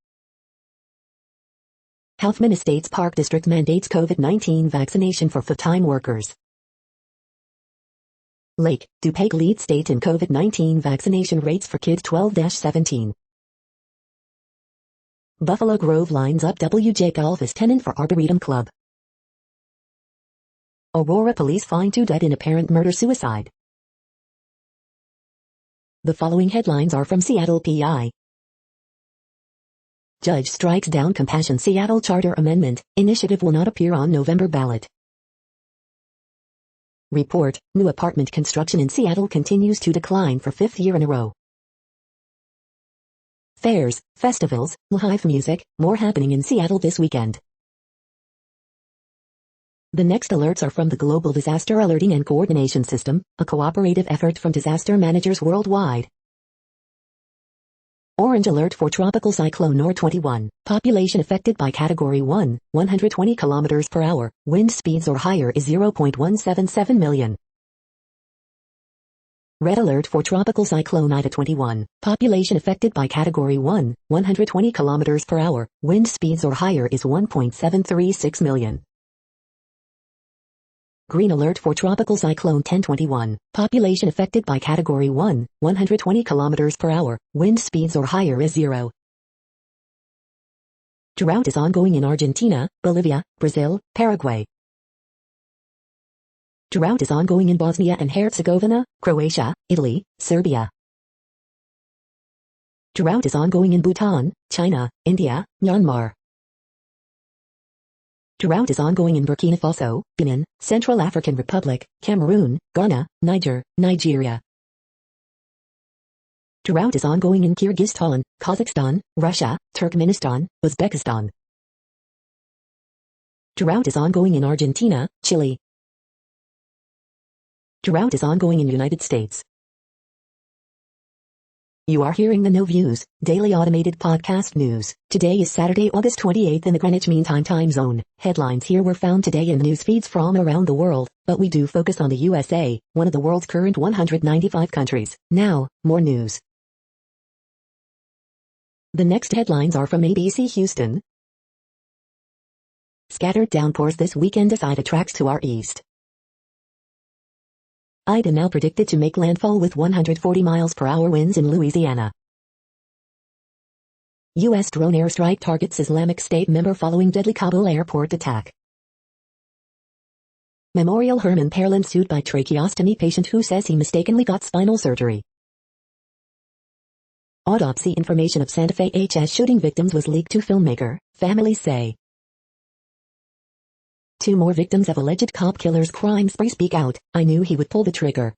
Hoffman Estates Park District mandates COVID-19 vaccination for full-time workers. Lake, DuPage leads state in COVID-19 vaccination rates for kids 12-17. Buffalo Grove lines up WJ Golf as tenant for Arboretum Club. Aurora police find 2 dead in apparent murder-suicide. The following headlines are from Seattle PI. Judge strikes down Compassion Seattle Charter Amendment, initiative will not appear on November ballot. Report, new apartment construction in Seattle continues to decline for 5th year in a row. Fairs, festivals, live music, more happening in Seattle this weekend. The next alerts are from the Global Disaster Alerting and Coordination System, a cooperative effort from disaster managers worldwide. Orange alert for Tropical Cyclone Nor 21, population affected by Category 1, 120 km per hour, wind speeds or higher is 0.177 million. Red alert for Tropical Cyclone Ida 21, population affected by Category 1, 120 km per hour, wind speeds or higher is 1.736 million. Green alert for Tropical Cyclone 1021, population affected by Category 1, 120 km per hour, wind speeds or higher is 0. Drought is ongoing in Argentina, Bolivia, Brazil, Paraguay. Drought is ongoing in Bosnia and Herzegovina, Croatia, Italy, Serbia. Drought is ongoing in Bhutan, China, India, Myanmar. Drought is ongoing in Burkina Faso, Benin, Central African Republic, Cameroon, Ghana, Nigeria. Drought is ongoing in Kyrgyzstan, Kazakhstan, Russia, Turkmenistan, Uzbekistan. Drought is ongoing in Argentina, Chile. Drought is ongoing in United States. You are hearing the No Views, daily automated podcast news. Today is Saturday, August 28th in the Greenwich Mean Time zone. Headlines here were found today in news feeds from around the world, but we do focus on the USA, one of the world's current 195 countries. Now, more news. The next headlines are from ABC Houston. Scattered downpours this weekend decide tracks to our east. Ida now predicted to make landfall with 140 miles per hour winds in Louisiana. U.S. drone airstrike targets Islamic State member following deadly Kabul airport attack. Memorial Hermann Perlin sued by tracheostomy patient who says he mistakenly got spinal surgery. Autopsy information of Santa Fe HS shooting victims was leaked to filmmaker, families say. 2 more victims of alleged cop killer's crime spree speak out, I knew he would pull the trigger.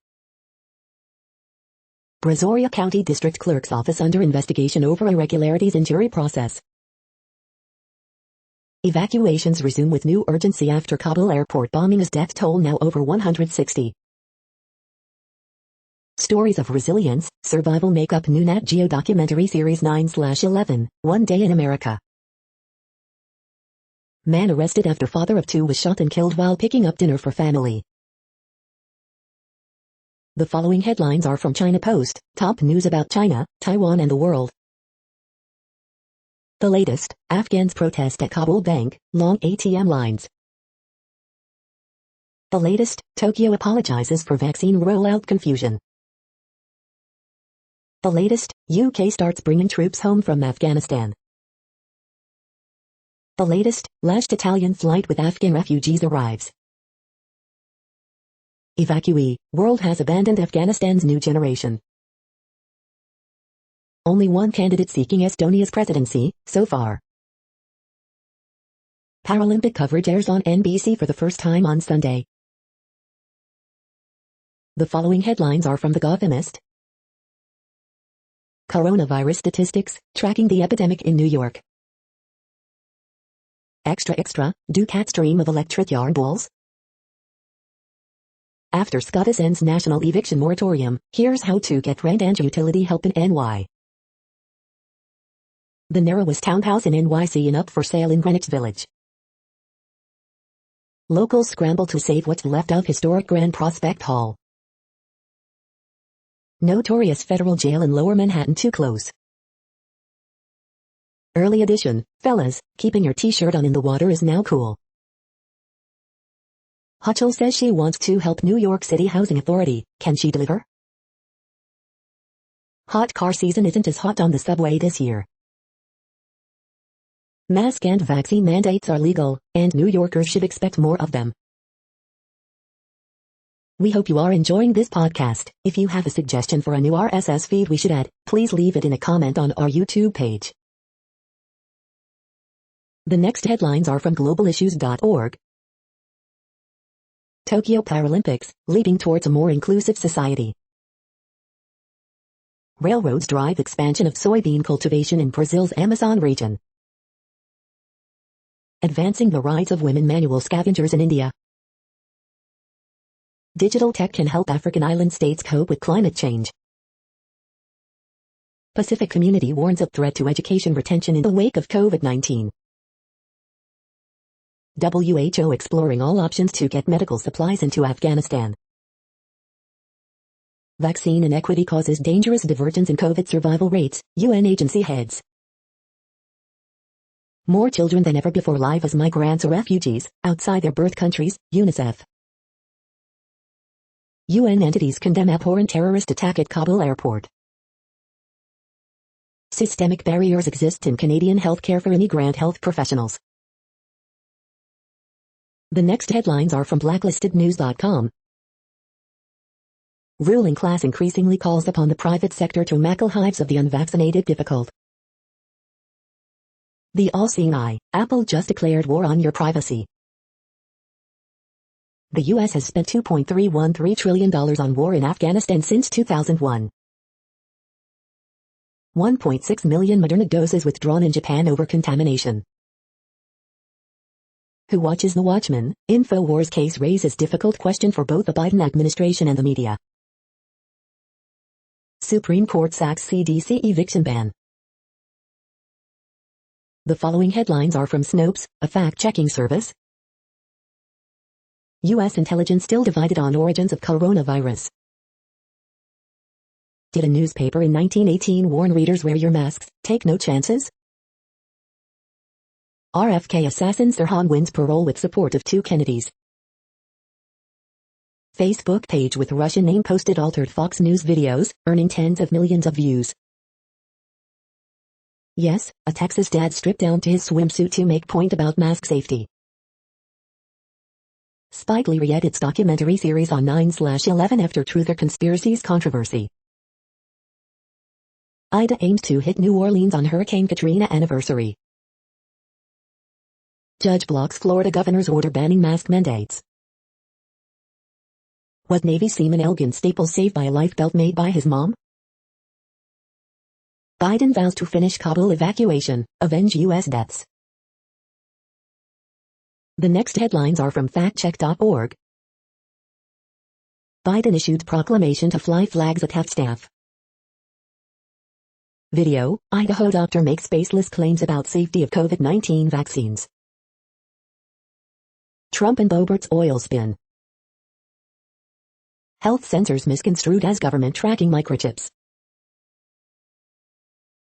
Brazoria County District Clerk's Office under investigation over irregularities in jury process. Evacuations resume with new urgency after Kabul airport bombing as death toll now over 160. Stories of resilience, survival make up new Nat Geo documentary series 9/11, One Day in America. Man arrested after father of 2 was shot and killed while picking up dinner for family. The following headlines are from China Post, top news about China, Taiwan and the world. The latest, Afghans protest at Kabul bank, long ATM lines. The latest, Tokyo apologizes for vaccine rollout confusion. The latest, UK starts bringing troops home from Afghanistan. The latest, last Italian flight with Afghan refugees arrives. Evacuee, world has abandoned Afghanistan's new generation. Only one candidate seeking Estonia's presidency, so far. Paralympic coverage airs on NBC for the first time on Sunday. The following headlines are from The Gothamist. Coronavirus statistics, tracking the epidemic in New York. Extra, do cats dream of electric yard balls? After SCOTUS ends national eviction moratorium, here's how to get rent and utility help in NY. The narrowest townhouse in NYC and up for sale in Greenwich Village. Locals scramble to save what's left of historic Grand Prospect Hall. Notorious federal jail in Lower Manhattan to close. Early edition, fellas, keeping your t-shirt on in the water is now cool. Hutchell says she wants to help New York City Housing Authority, can she deliver? Hot car season isn't as hot on the subway this year. Mask and vaccine mandates are legal, and New Yorkers should expect more of them. We hope you are enjoying this podcast. If you have a suggestion for a new RSS feed we should add, please leave it in a comment on our YouTube page. The next headlines are from globalissues.org. Tokyo Paralympics, leading towards a more inclusive society. Railroads drive expansion of soybean cultivation in Brazil's Amazon region. Advancing the rights of women manual scavengers in India. Digital tech can help African island states cope with climate change. Pacific community warns of threat to education retention in the wake of COVID-19. WHO exploring all options to get medical supplies into Afghanistan. Vaccine inequity causes dangerous divergence in COVID survival rates, UN agency heads. More children than ever before live as migrants or refugees, outside their birth countries, UNICEF. UN entities condemn abhorrent terrorist attack at Kabul airport. Systemic barriers exist in Canadian healthcare for immigrant health professionals. The next headlines are from blacklistednews.com. Ruling class increasingly calls upon the private sector to tackle hives of the unvaccinated difficult. The all-seeing eye, Apple just declared war on your privacy. The U.S. has spent $2.313 trillion on war in Afghanistan since 2001. 1.6 million Moderna doses withdrawn in Japan over contamination. Who watches The Watchmen? InfoWars case raises difficult question for both the Biden administration and the media. Supreme Court sacks CDC eviction ban. The following headlines are from Snopes, a fact-checking service. U.S. intelligence still divided on origins of coronavirus. Did a newspaper in 1918 warn readers wear your masks, take no chances? RFK assassin Sirhan wins parole with support of 2 Kennedys. Facebook page with Russian name posted altered Fox News videos, earning tens of millions of views. Yes, a Texas dad stripped down to his swimsuit to make point about mask safety. Spike Lee re-edits documentary series on 9/11 after Truth or Conspiracies controversy. Ida aims to hit New Orleans on Hurricane Katrina anniversary. Judge blocks Florida governor's order banning mask mandates. Was Navy seaman Elgin Staples saved by a life belt made by his mom? Biden vows to finish Kabul evacuation, avenge U.S. deaths. The next headlines are from factcheck.org. Biden issued proclamation to fly flags at half staff. Video, Idaho doctor makes baseless claims about safety of COVID-19 vaccines. Trump and Boebert's oil spin. Health sensors misconstrued as government tracking microchips.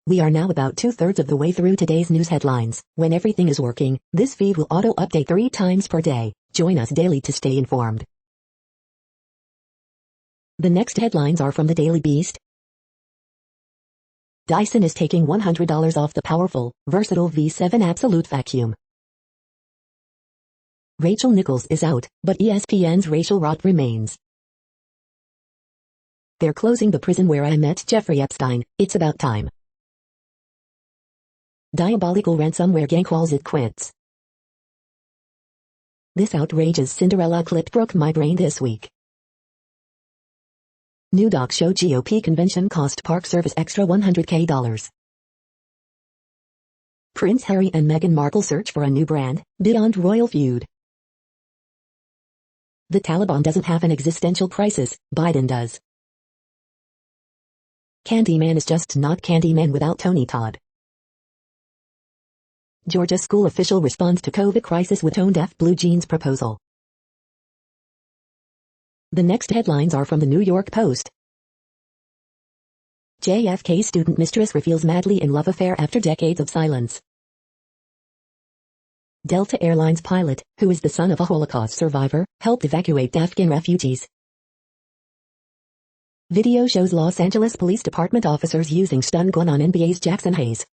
We are now about 2/3 of the way through today's news headlines. When everything is working, this feed will auto-update 3 times per day. Join us daily to stay informed. The next headlines are from the Daily Beast. Dyson is taking $100 off the powerful, versatile V7 Absolute Vacuum. Rachel Nichols is out, but ESPN's Rachel Rott remains. They're closing the prison where I met Jeffrey Epstein, it's about time. Diabolical ransomware gang calls it quits. This outrageous Cinderella clip broke my brain this week. New doc show GOP convention cost Park Service extra $100K. Prince Harry and Meghan Markle search for a new brand, beyond royal feud. The Taliban doesn't have an existential crisis, Biden does. Candyman is just not Candyman without Tony Todd. Georgia school official responds to COVID crisis with tone-deaf blue jeans proposal. The next headlines are from the New York Post. JFK student mistress reveals madly in love affair after decades of silence. Delta Airlines pilot, who is the son of a Holocaust survivor, helped evacuate Afghan refugees. Video shows Los Angeles Police Department officers using stun gun on NBA's Jackson Hayes.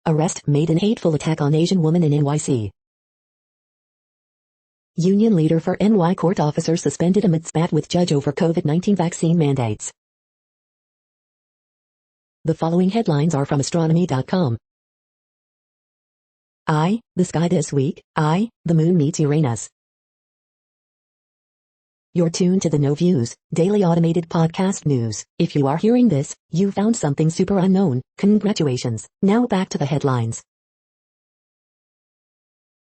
Arrest made in hateful attack on Asian woman in NYC. Union leader for NY court officers suspended amid spat with judge over COVID-19 vaccine mandates. The following headlines are from astronomy.com. The sky this week, the moon meets Uranus. You're tuned to the No Views, daily automated podcast news. If you are hearing this, you found something super unknown. Congratulations. Now back to the headlines.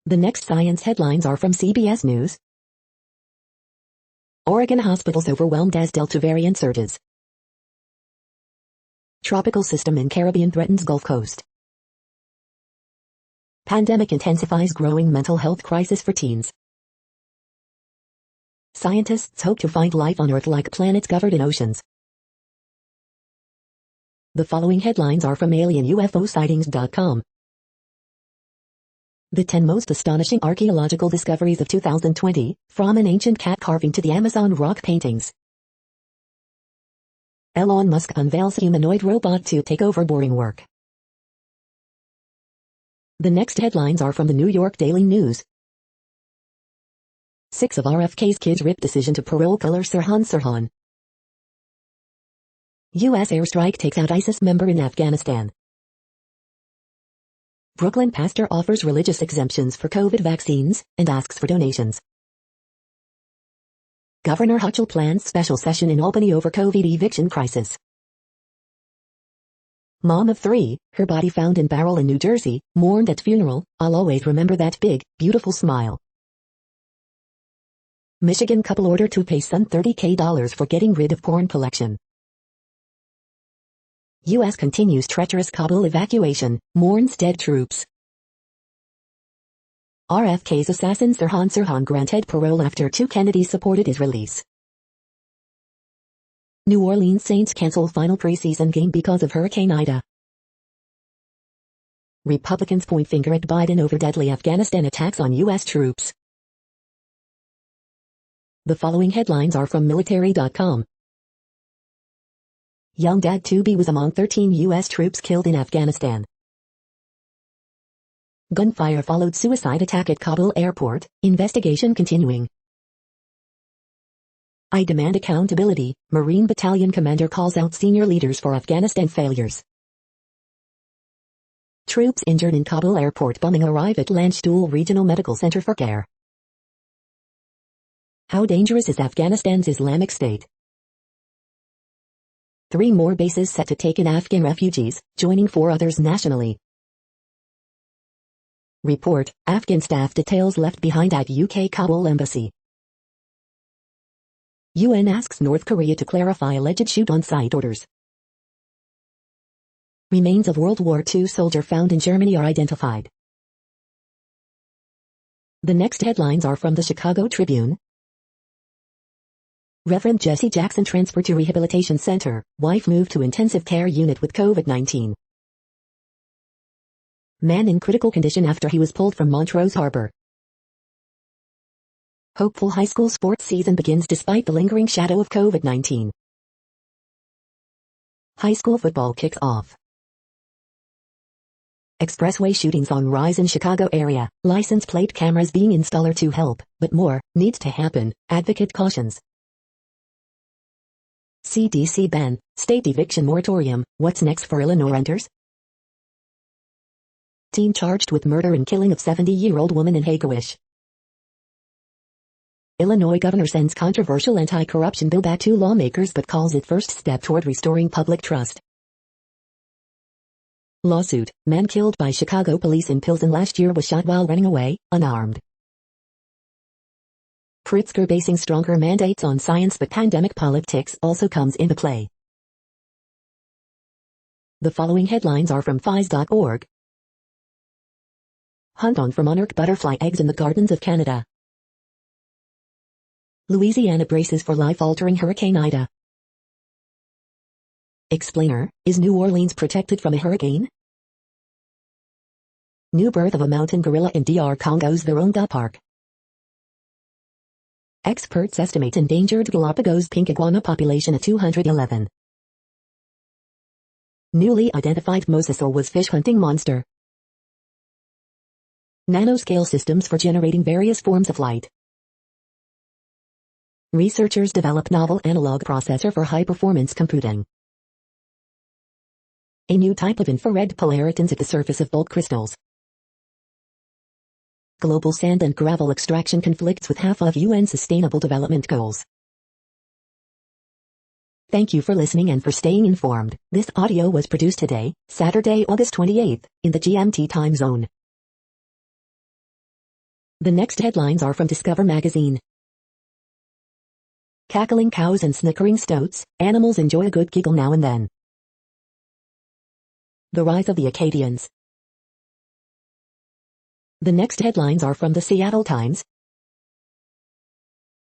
The next science headlines are from CBS News. Oregon hospitals overwhelmed as Delta variant surges. Tropical system in Caribbean threatens Gulf Coast. Pandemic intensifies growing mental health crisis for teens. Scientists hope to find life on Earth like planets covered in oceans. The following headlines are from alienUFOsightings.com. The 10 most astonishing archaeological discoveries of 2020, from an ancient cat carving to the Amazon rock paintings. Elon Musk unveils humanoid robot to take over boring work. The next headlines are from the New York Daily News. 6 of RFK's kids rip decision to parole killer Sirhan. U.S. airstrike takes out ISIS member in Afghanistan. Brooklyn pastor offers religious exemptions for COVID vaccines and asks for donations. Governor Hochul plans special session in Albany over COVID eviction crisis. Mom of 3, her body found in barrel in New Jersey, mourned at funeral. I'll always remember that big, beautiful smile. Michigan couple ordered to pay son $30K for getting rid of porn collection. U.S. continues treacherous Kabul evacuation, mourns dead troops. RFK's assassin Sirhan granted parole after 2 Kennedys supported his release. New Orleans Saints cancel final preseason game because of Hurricane Ida. Republicans point finger at Biden over deadly Afghanistan attacks on U.S. troops. The following headlines are from military.com. Young dad to be was among 13 U.S. troops killed in Afghanistan. Gunfire followed suicide attack at Kabul airport, investigation continuing. I demand accountability, Marine Battalion commander calls out senior leaders for Afghanistan failures. Troops injured in Kabul airport bombing arrive at Landstuhl Regional Medical Center for care. How dangerous is Afghanistan's Islamic State? 3 more bases set to take in Afghan refugees, joining 4 others nationally. Report, Afghan staff details left behind at UK Kabul embassy. UN asks North Korea to clarify alleged shoot-on-sight orders. Remains of World War II soldier found in Germany are identified. The next headlines are from the Chicago Tribune. Reverend Jesse Jackson transferred to rehabilitation center, wife moved to intensive care unit with COVID-19. Man in critical condition after he was pulled from Montrose Harbor. Hopeful high school sports season begins despite the lingering shadow of COVID-19. High school football kicks off. Expressway shootings on rise in Chicago area, license plate cameras being installed to help, but more needs to happen, advocate cautions. CDC ban, state eviction moratorium, what's next for Illinois renters? Teen charged with murder and killing of 70-year-old woman in Hagerwish. Illinois governor sends controversial anti-corruption bill back to lawmakers but calls it first step toward restoring public trust. Lawsuit, man killed by Chicago police in Pilsen last year was shot while running away, unarmed. Pritzker basing stronger mandates on science but pandemic politics also comes into play. The following headlines are from FIS.org. Hunt on for monarch butterfly eggs in the gardens of Canada. Louisiana braces for life-altering Hurricane Ida. Explainer, is New Orleans protected from a hurricane? New birth of a mountain gorilla in DR Congo's Virunga Park. Experts estimate endangered Galapagos pink iguana population at 211. Newly identified mosasaurus fish hunting monster. Nanoscale systems for generating various forms of light. Researchers develop novel analog processor for high-performance computing. A new type of infrared polaritons at the surface of bulk crystals. Global sand and gravel extraction conflicts with half of UN Sustainable Development Goals. Thank you for listening and for staying informed. This audio was produced today, Saturday, August 28th, in the GMT time zone. The next headlines are from Discover magazine. Cackling cows and snickering stoats, animals enjoy a good giggle now and then. The rise of the Acadians. The next headlines are from the Seattle Times.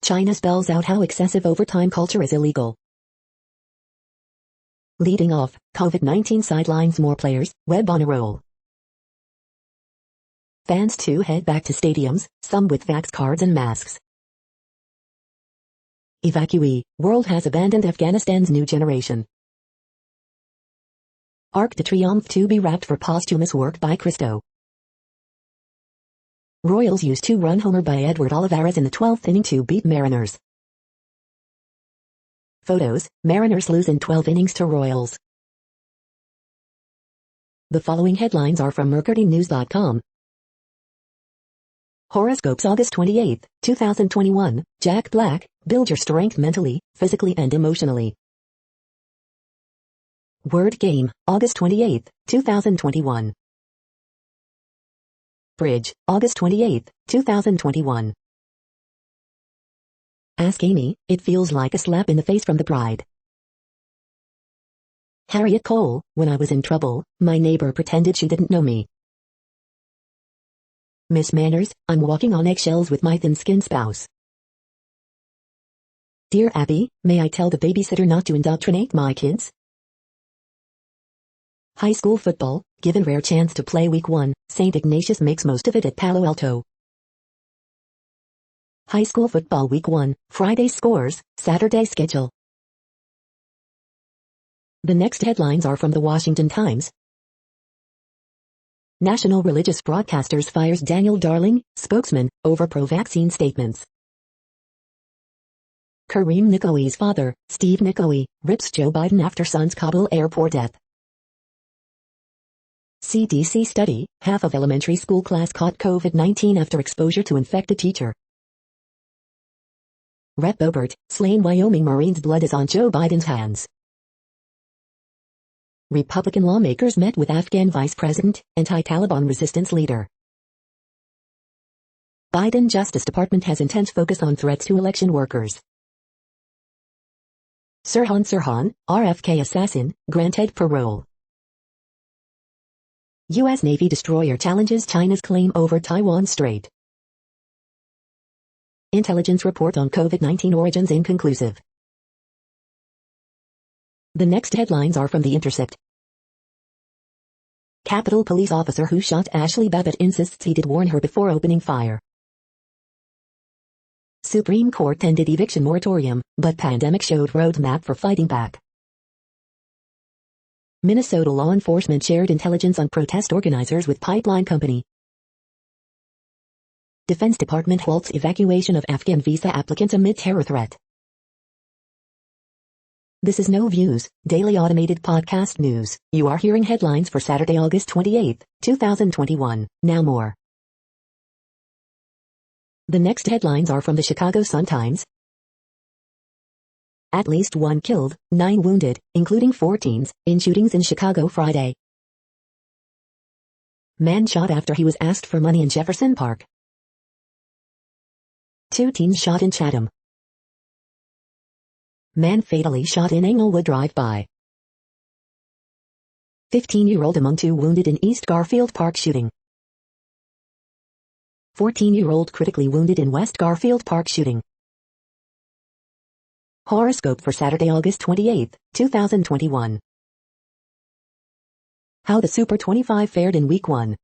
China spells out how excessive overtime culture is illegal. Leading off, COVID-19 sidelines more players, web on a roll. Fans too head back to stadiums, some with vax cards and masks. Evacuee, world has abandoned Afghanistan's new generation. Arc de Triomphe to be wrapped for posthumous work by Christo. Royals use 2-run homer by Edward Olivares in the 12th inning to beat Mariners. Photos, Mariners lose in 12 innings to Royals. The following headlines are from mercurynews.com. Horoscopes August 28, 2021, Jack Black, build your strength mentally, physically and emotionally. Word Game, August 28, 2021. Bridge, August 28, 2021. Ask Amy, it feels like a slap in the face from the bride. Harriet Cole, when I was in trouble, my neighbor pretended she didn't know me. Miss Manners, I'm walking on eggshells with my thin-skinned spouse. Dear Abby, may I tell the babysitter not to indoctrinate my kids? High school football, given rare chance to play week 1, St. Ignatius makes most of it at Palo Alto. High school football week 1, Friday scores, Saturday schedule. The next headlines are from the Washington Times. National Religious Broadcasters fires Daniel Darling, spokesman, over pro-vaccine statements. Kareem Nikoi's father, Steve Nikoi, rips Joe Biden after son's Kabul airport death. CDC study, half of elementary school class caught COVID-19 after exposure to infected teacher. Rep Boebert, slain Wyoming Marine's blood is on Joe Biden's hands. Republican lawmakers met with Afghan vice president, anti-Taliban resistance leader. Biden Justice Department has intense focus on threats to election workers. Sirhan, RFK assassin, granted parole. U.S. Navy destroyer challenges China's claim over Taiwan Strait. Intelligence report on COVID-19 origins inconclusive. The next headlines are from The Intercept. Capitol Police officer who shot Ashley Babbitt insists he did warn her before opening fire. Supreme Court ended eviction moratorium, but pandemic showed roadmap for fighting back. Minnesota law enforcement shared intelligence on protest organizers with pipeline company. Defense Department halts evacuation of Afghan visa applicants amid terror threat. This is No Views, daily automated podcast news. You are hearing headlines for Saturday, August 28, 2021. Now more. The next headlines are from the Chicago Sun-Times. At least 1 killed, 9 wounded, including 4 teens, in shootings in Chicago Friday. Man shot after he was asked for money in Jefferson Park. 2 teens shot in Chatham. Man fatally shot in Englewood drive-by. 15-year-old among 2 wounded in East Garfield Park shooting. 14-year-old critically wounded in West Garfield Park shooting. Horoscope for Saturday, August 28, 2021. How the Super 25 fared in Week 1.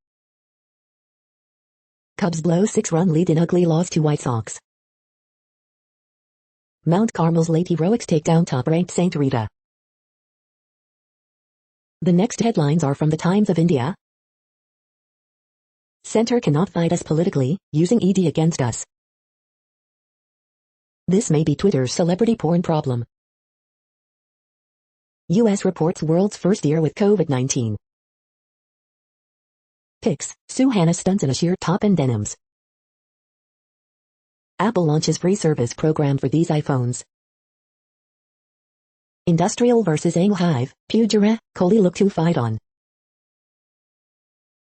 Cubs blow 6-run lead in ugly loss to White Sox. Mount Carmel's late heroics take down top-ranked St. Rita. The next headlines are from the Times of India. Center cannot fight us politically, using ED against us. This may be Twitter's celebrity porn problem. U.S. reports world's first year with COVID-19. Pics, Suhana stunts in a sheer top and denims. Apple launches free service program for these iPhones. Industrial versus Ang Hive, Pujara, Kohli look to fight on.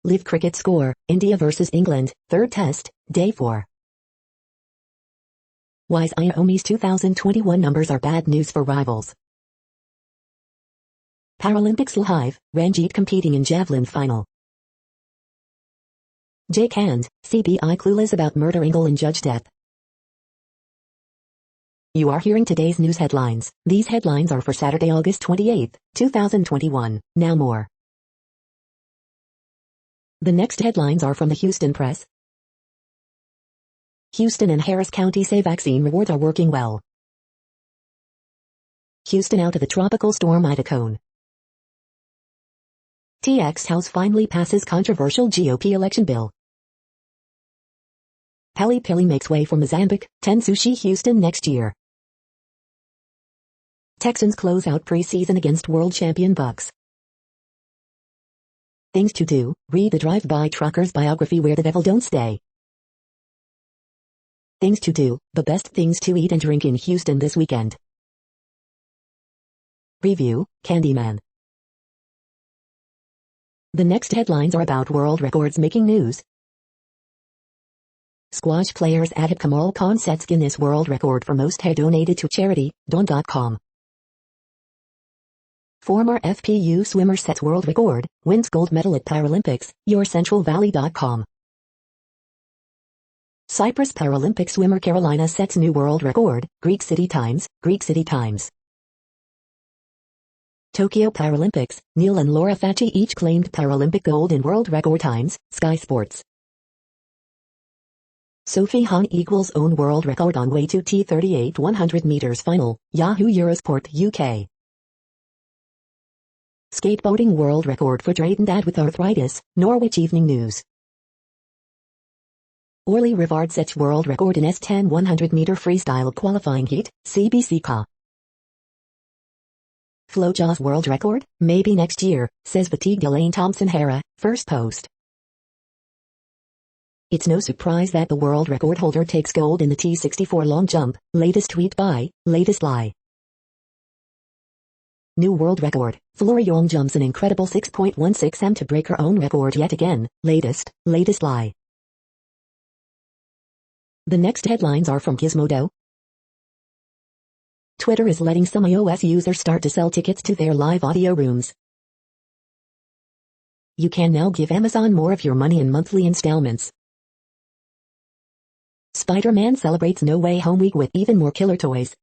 Live cricket score, India versus England, 3rd test, day 4. Why's Iomi's 2021 numbers are bad news for rivals. Paralympics live, Ranjit competing in javelin final. Jake Hand, CBI clueless about murder angle in judge death. You are hearing today's news headlines. These headlines are for Saturday, August 28, 2021. Now more. The next headlines are from the Houston Press. Houston and Harris County say vaccine rewards are working well. Houston out of the tropical storm Idacone. TX House finally passes controversial GOP election bill. Peli Pili makes way for Mozambique, 10 Sushi Houston next year. Texans close out preseason against world champion Bucks. Things to do, read the drive-by trucker's biography Where the Devil Don't Stay. Things to do, the best things to eat and drink in Houston this weekend. Review, Candyman. The next headlines are about world records making news. Squash players Adib Kamal Khan sets Guinness World Record for most hair donated to charity, Dawn.com. Former FPU swimmer sets world record, wins gold medal at Paralympics, YourCentralValley.com. Cyprus Paralympic swimmer Carolina sets new world record, Greek City Times, Greek City Times. Tokyo Paralympics, Neil and Laura Facci each claimed Paralympic gold in world record times, Sky Sports. Sophie Hahn equals own world record on way to T38 100 meters final, Yahoo Eurosport UK. Skateboarding world record for Drayton dad with arthritis, Norwich Evening News. Orly Rivard sets world record in S10 100-meter freestyle qualifying heat, CBC.ca. Floja's world record, maybe next year, says fatigued Elaine Thompson-Hera, first post. It's no surprise that the world record holder takes gold in the T64 long jump, latest tweet by, latest lie. New world record, Flora Young jumps an incredible 6.16 m to break her own record yet again, latest lie. The next headlines are from Gizmodo. Twitter is letting some iOS users start to sell tickets to their live audio rooms. You can now give Amazon more of your money in monthly installments. Spider-Man celebrates No Way Home week with even more killer toys.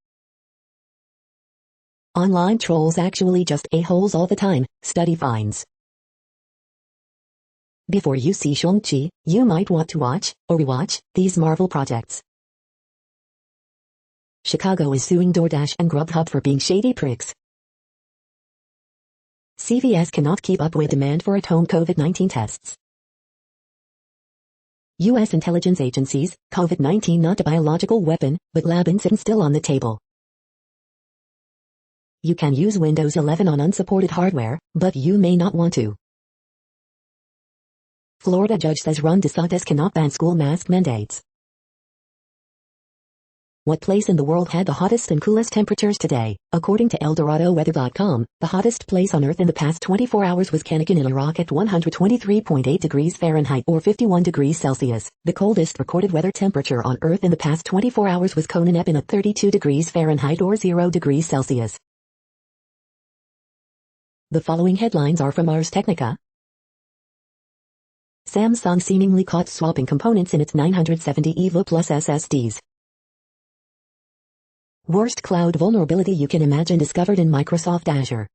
Online trolls actually just a-holes all the time, study finds. Before you see Shang-Chi, you might want to watch, or rewatch, these Marvel projects. Chicago is suing DoorDash and Grubhub for being shady pricks. CVS cannot keep up with demand for at-home COVID-19 tests. U.S. intelligence agencies, COVID-19 not a biological weapon, but lab incident still on the table. You can use Windows 11 on unsupported hardware, but you may not want to. Florida judge says Ron DeSantis cannot ban school mask mandates. What place in the world had the hottest and coolest temperatures today? According to ElDoradoWeather.com, the hottest place on Earth in the past 24 hours was Kanakin in Iraq at 123.8 degrees Fahrenheit or 51 degrees Celsius. The coldest recorded weather temperature on Earth in the past 24 hours was Kononebin at 32 degrees Fahrenheit or 0 degrees Celsius. The following headlines are from Ars Technica. Samsung seemingly caught swapping components in its 970 EVO Plus SSDs. Worst cloud vulnerability you can imagine discovered in Microsoft Azure.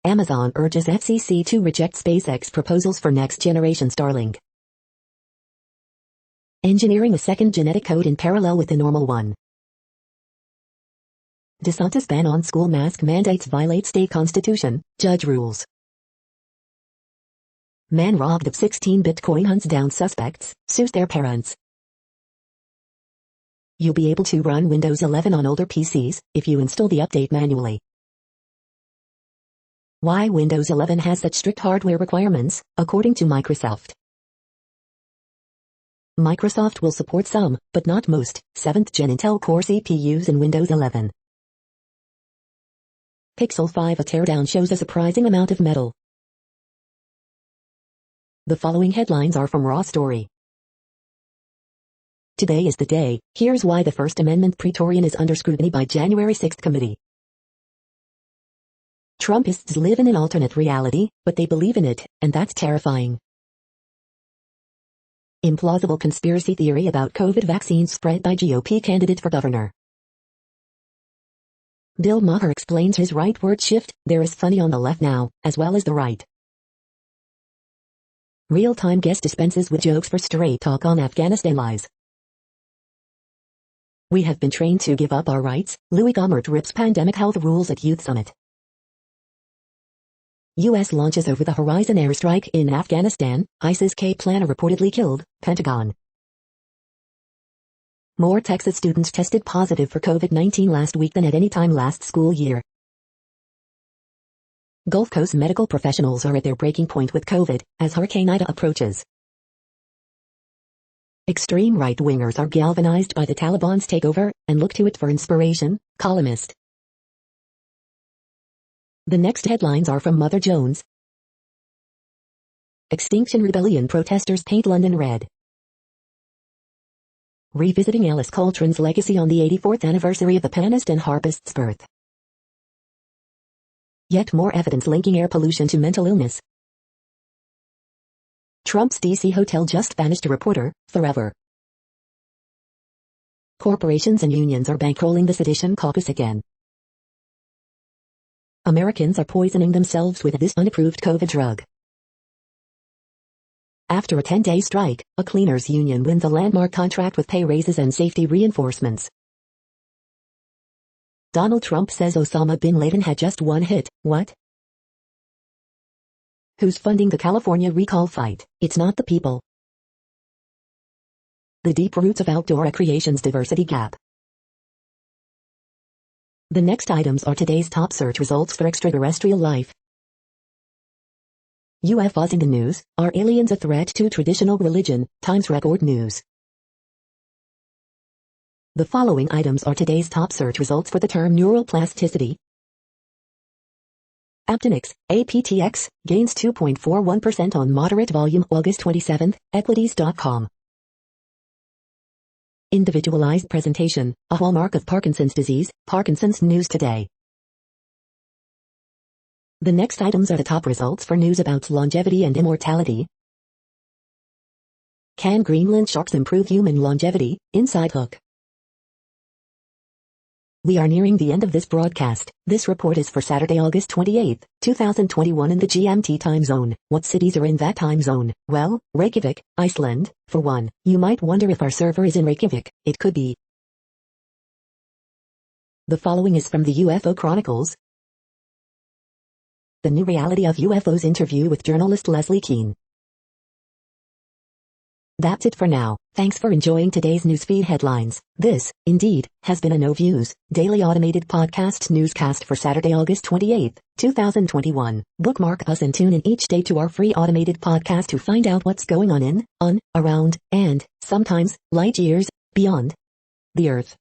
Amazon urges FCC to reject SpaceX proposals for next-generation Starlink. Engineering a second genetic code in parallel with the normal one. DeSantis ban on school mask mandates violate state constitution, judge rules. Man robbed of 16 Bitcoin hunts down suspects, sues their parents. You'll be able to run Windows 11 on older PCs, if you install the update manually. Why Windows 11 has such strict hardware requirements, according to Microsoft. Microsoft will support some, but not most, 7th Gen Intel Core CPUs in Windows 11. Pixel 5 a teardown shows a surprising amount of metal. The following headlines are from Raw Story. Today is the day, here's why the First Amendment Praetorian is under scrutiny by January 6th committee. Trumpists live in an alternate reality, but they believe in it, and that's terrifying. Implausible conspiracy theory about COVID vaccines spread by GOP candidate for governor. Bill Maher explains his rightward shift, there is funny on the left now, as well as the right. Real-time guest dispenses with jokes for straight talk on Afghanistan lies. We have been trained to give up our rights, Louis Gohmert rips pandemic health rules at Youth Summit. U.S. launches over-the-horizon airstrike in Afghanistan, ISIS-K planner reportedly killed, Pentagon. More Texas students tested positive for COVID-19 last week than at any time last school year. Gulf Coast medical professionals are at their breaking point with COVID as Hurricane Ida approaches. Extreme right-wingers are galvanized by the Taliban's takeover and look to it for inspiration, columnist. The next headlines are from Mother Jones. Extinction Rebellion protesters paint London red. Revisiting Alice Coltrane's legacy on the 84th anniversary of the pianist and harpist's birth. Yet more evidence linking air pollution to mental illness. Trump's D.C. hotel just banished a reporter, forever. Corporations and unions are bankrolling the sedition caucus again. Americans are poisoning themselves with this unapproved COVID drug. After a 10-day strike, a cleaners union wins a landmark contract with pay raises and safety reinforcements. Donald Trump says Osama bin Laden had just one hit. What? Who's funding the California recall fight? It's not the people. The deep roots of outdoor recreation's diversity gap. The next items are today's top search results for extraterrestrial life. UFOs in the news. Are aliens a threat to traditional religion? Times record news. The following items are today's top search results for the term neuroplasticity. Aptenics, APTX, gains 2.41% on moderate volume August 27, Equities.com. Individualized presentation, a hallmark of Parkinson's disease, Parkinson's News Today. The next items are the top results for news about longevity and immortality. Can Greenland sharks improve human longevity? Inside Hook. We are nearing the end of this broadcast. This report is for Saturday, August 28, 2021 in the GMT time zone. What cities are in that time zone? Well, Reykjavik, Iceland, for one. You might wonder if our server is in Reykjavik. It could be. The following is from the UFO Chronicles. The New Reality of UFOs interview with journalist Leslie Keane. That's it for now. Thanks for enjoying today's newsfeed headlines. This, indeed, has been a No Views, daily automated podcast newscast for Saturday, August 28, 2021. Bookmark us and tune in each day to our free automated podcast to find out what's going on, around, and, sometimes, light years, beyond the Earth.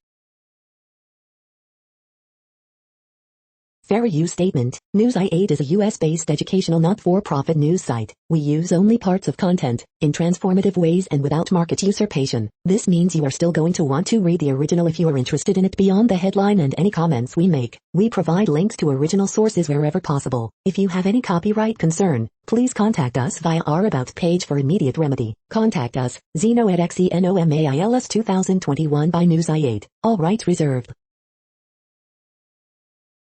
Fair use statement. News I8 is a US-based educational not-for-profit news site. We use only parts of content, in transformative ways and without market usurpation. This means you are still going to want to read the original if you are interested in it beyond the headline and any comments we make. We provide links to original sources wherever possible. If you have any copyright concern, please contact us via our About page for immediate remedy. Contact us, Zeno at XENOMAILS 2021 by News I8. All rights reserved.